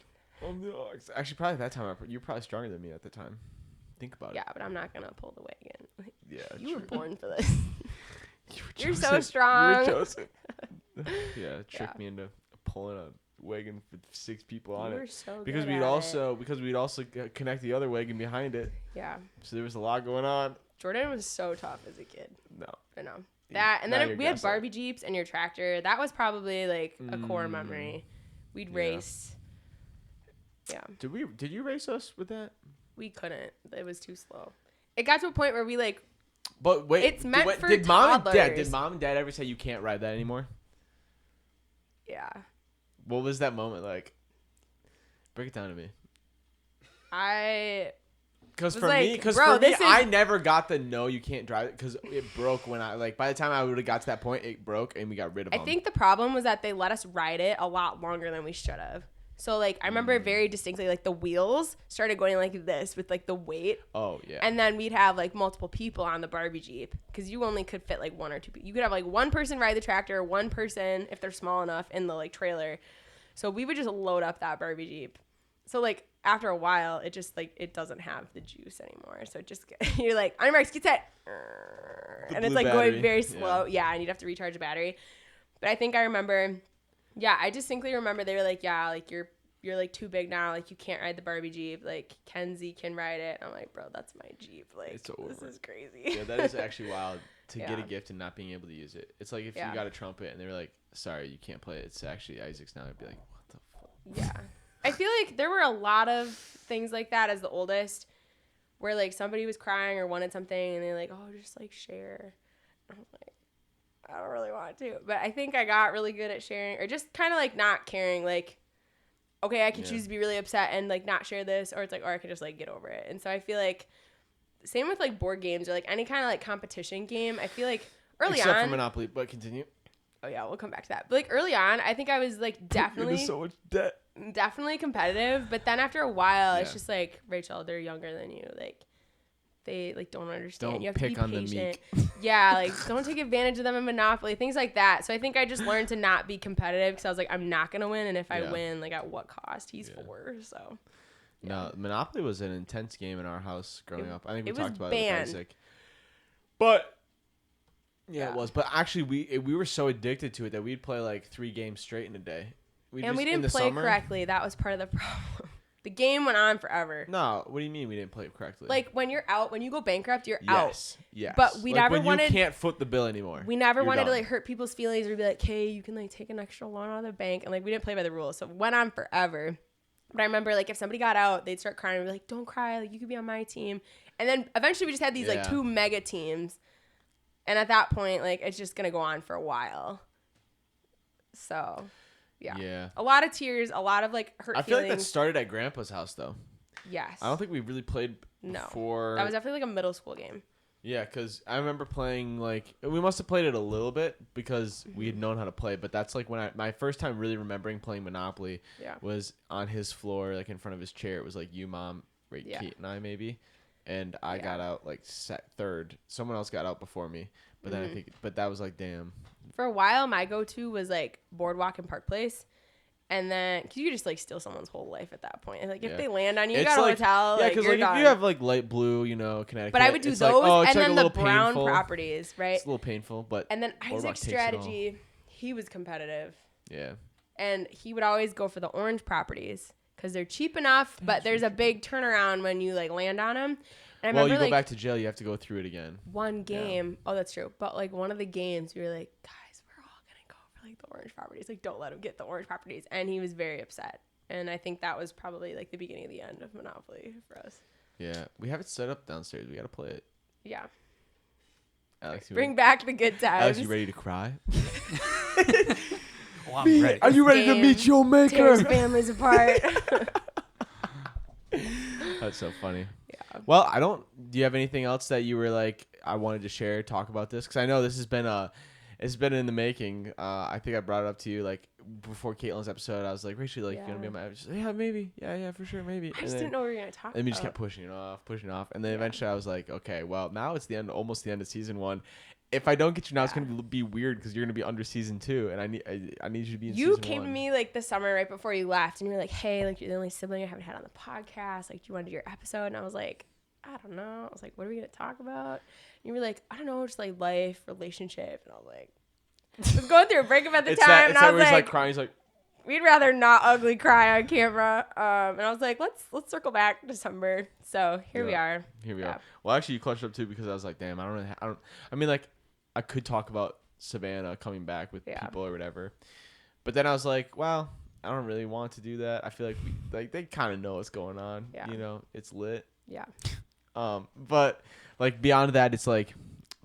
I'm the ox. Actually, probably at that time, you're probably stronger than me at the time. Think about Yeah, it. but I'm not going to pull the wagon. Like, Yeah. you were true. born for this. You were You're so chosen. strong. You were chosen. Yeah, it tricked Yeah. me into pulling a wagon with 6 people on You were it. so Because good we'd at also connect the other wagon behind it. Yeah. So there was a lot going on. Jordan was so tough as a kid. No. I know. That, and Now then you're we had gaslighting. Barbie Jeeps and your tractor. That was probably like a core memory. We'd Yeah. race. Yeah. Did you race us with that? We couldn't. It was too slow. It got to a point where we like, But wait, It's meant for did mom toddlers. and dad ever say you can't ride that anymore? yeah. What was that moment like? Break it down to me. Because for me, I never got the no, you can't drive it because it broke when by the time I would have got to that point, it broke and we got rid of them. I think the problem was that they let us ride it a lot longer than we should have. So, like, I remember very distinctly, like, the wheels started going like this with, like, the weight. Oh, yeah. And then we'd have, like, multiple people on the Barbie Jeep because you only could fit, like, one or two people. You could have, like, one person ride the tractor, one person, if they're small enough, in the, like, trailer. So we would just load up that Barbie Jeep. So, like, after a while, it just, like, it doesn't have the juice anymore. So it just, you're like, on your marks, get set. And it's, like, battery. going very slow. Yeah, and you'd have to recharge the battery. But I think I remember... Yeah, I distinctly remember they were like, yeah, like, you're like, too big now. Like, you can't ride the Barbie Jeep. Like, Kenzie can ride it. I'm like, bro, that's my Jeep. Like, this is crazy. Yeah, that is actually wild to get a gift and not being able to use it. It's like if you got a trumpet and they were like, sorry, you can't play it. It's actually Isaac's now. I'd be like, what the fuck? Yeah. I feel like there were a lot of things like that as the oldest where, like, somebody was crying or wanted something and they're like, oh, just, like, share. I was like, I don't really want to. But I think I got really good at sharing or just kind of, like, not caring. Like, okay, I can choose to be really upset and, like, not share this. Or it's like, or I can just, like, get over it. And so I feel like same with, like, board games or, like, any kind of, like, competition game. I feel like early on. Except for Monopoly. But continue. Oh, yeah, we'll come back to that. But, like, early on, I think I was, like, definitely. You're in so much debt. Definitely competitive. But then after a while, it's just like, Rachel, they're younger than you. Like, they, like, don't understand. You have to be patient. Yeah, like, don't take advantage of them in Monopoly, things like that. So I think I just learned to not be competitive because I was like, I'm not going to win. And if I win, like, at what cost? He's 4, so. Yeah. No, Monopoly was an intense game in our house growing up. I think we talked about banned. it with Isaac. But, it was. But actually, we were so addicted to it that we'd play, like, 3 games straight in a day. We didn't play correctly. That was part of the problem. The game went on forever. No, what do you mean we didn't play it correctly? Like, when you're out, when you go bankrupt, you're out. Yes. But we never wanted... you can't foot the bill anymore. We never wanted to, like, hurt people's feelings or be like, hey, you can, like, take an extra loan out of the bank. And, like, we didn't play by the rules. So it went on forever. But I remember, like, if somebody got out, they'd start crying and be like, don't cry. Like, you could be on my team. And then eventually we just had these, like, 2 mega teams. And at that point, like, it's just going to go on for a while. So... Yeah. A lot of tears, a lot of, like, hurt feelings. I feel like that started at Grandpa's house, though. Yes. I don't think we really played before. That was definitely, like, a middle school game. Yeah, because I remember playing, like, we must have played it a little bit because we had known how to play. But that's, like, when my first time really remembering playing Monopoly was on his floor, like, in front of his chair. It was, like, you, Mom, Kate, and I, maybe. And I got out, like, third. Someone else got out before me. But then I think, but that was, like, damn. For a while, my go-to was, like, Boardwalk and Park Place. And then, because you could just, like, steal someone's whole life at that point. And, like, if they land on you, you got a hotel. Yeah, because, like, if you have, like, light blue, you know, Connecticut. But I would do those, like, and then the brown properties, right? It's a little painful, but. And then Isaac's strategy, he was competitive. Yeah. And he would always go for the orange properties because they're cheap enough, but there's a big turnaround when you, like, land on them. And I remember, you go back to jail, you have to go through it again. One game. Oh, that's true. But, like, one of the games, we were like, guys, like the orange properties, like, don't let him get the orange properties. And he was very upset, and I think that was probably, like, the beginning of the end of Monopoly for us. Yeah, we have it set up downstairs. We gotta play it. Yeah. Alex, bring back the good times. Alex, you ready to cry? Well, I'm ready. Are you ready to meet your maker? Tears families apart. That's so funny. Yeah. Well, do you have anything else that you were like, I wanted to share, talk about this? Because I know this has been it's been in the making. I think I brought it up to you, like, before Caitlin's episode. I was like, Rachel, like, you gonna be on my episode? Yeah, maybe. Yeah, for sure, maybe. I just didn't know we were gonna talk about it. And we just kept pushing it off. And then eventually I was like, okay, well, now it's almost the end of season 1. If I don't get you now, it's gonna be weird because you're gonna be under season 2, and I need you to be in season 1. You came to me, like, the summer right before you left, and you were like, hey, like, you're the only sibling I haven't had on the podcast. Like, do you want to do your episode? And I was like, I don't know. I was like, what are we gonna talk about? And you were like, I don't know, just, like, life, relationship. And I was like, I was going through a breakup at the time, and I was like, crying. He's like, we'd rather not ugly cry on camera. And I was like, let's circle back December. So here we are. Here we are. Well, actually, you clutched up too because I was like, damn, I mean, like, I could talk about Savannah coming back with people or whatever, but then I was like, well, I don't really want to do that. I feel like they kind of know what's going on. Yeah. You know, it's lit. Yeah. But, like, beyond that, it's like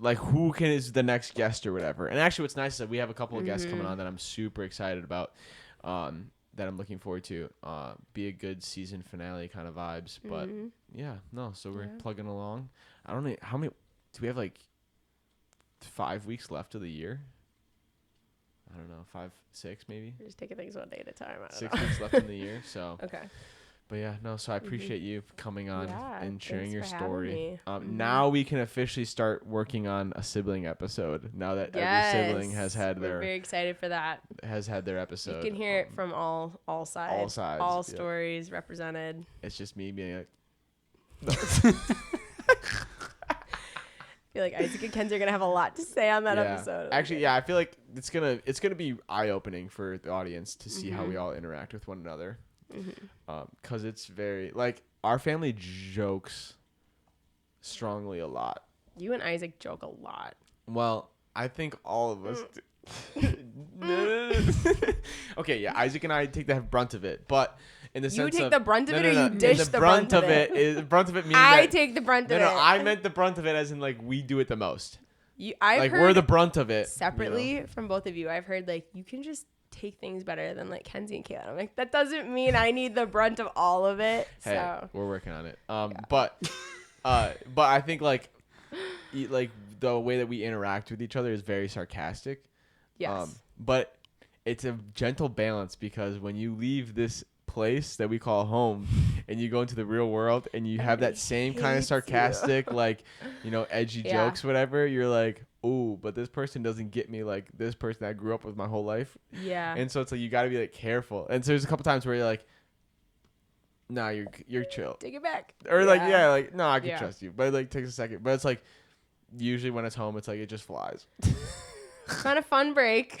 who is the next guest or whatever. And actually, what's nice is that we have a couple of guests coming on that I'm super excited about. That that I'm looking forward to. Be a good season finale kind of vibes. But yeah, no. So we're plugging along. I don't know how many. Do we have like 5 weeks left of the year? I don't know, 5, 6 maybe. We're just taking things one day at a time. I don't 6 know. weeks left in the year. So. Okay. But yeah, no. So I appreciate you coming on and sharing your thanks for having story. me. Now we can officially start working on a sibling episode. Now that every sibling has had We're very excited for that. their episode. You can hear it from all sides. All sides. All stories represented. It's just me being like. I feel like Isaac and Kenzie are gonna have a lot to say on that episode. Actually, yeah, I feel like it's gonna be eye opening for the audience to see how we all interact with one another. Because it's very like our family jokes strongly a lot. You and Isaac joke a lot. Well, I think all of us do. Okay, yeah, Isaac and I take the brunt of it, but in the You sense take of the brunt of it, or you dish the the brunt brunt of of it? The brunt of it means I that, take the brunt of it. No, I meant the brunt of it as in like we do it the most. I've like heard we're the brunt of it separately from both of you. I've heard like you can just take things better than like Kenzie and Kayla. I'm like, that doesn't mean I need the brunt of all of it. Hey, So we're working on it. But I think like the way that we interact with each other is very sarcastic. yes. But it's a gentle balance because when you leave this place that we call home and you go into the real world and you have that same kind of hates sarcastic, like, edgy Yeah. jokes, whatever, you're like, ooh, but this person doesn't get me like this person I grew up with my whole life. Yeah. And so it's like you got to be like careful. And so there's a couple times where you're like, nah, you're chill. Take it back. Or like, yeah, like, no, I can Yeah. trust you. But it like takes a second. But it's like usually when it's home, it's like it just flies. Kind of fun break.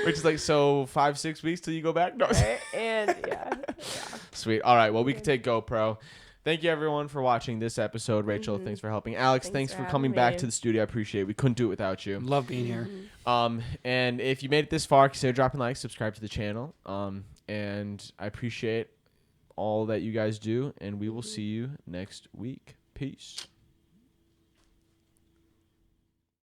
Which is like, so 5-6 weeks till you go back? No. Right? And yeah. Sweet. All right. Well, we can take GoPro. Thank you, everyone, for watching this episode. Rachel, thanks for helping. Alex, thanks for for coming having back me. to the studio. I appreciate it. We couldn't do it without you. Love being here. And if you made it this far, consider dropping likes, subscribe to the channel. And I appreciate all that you guys do. And we will see you next week. Peace.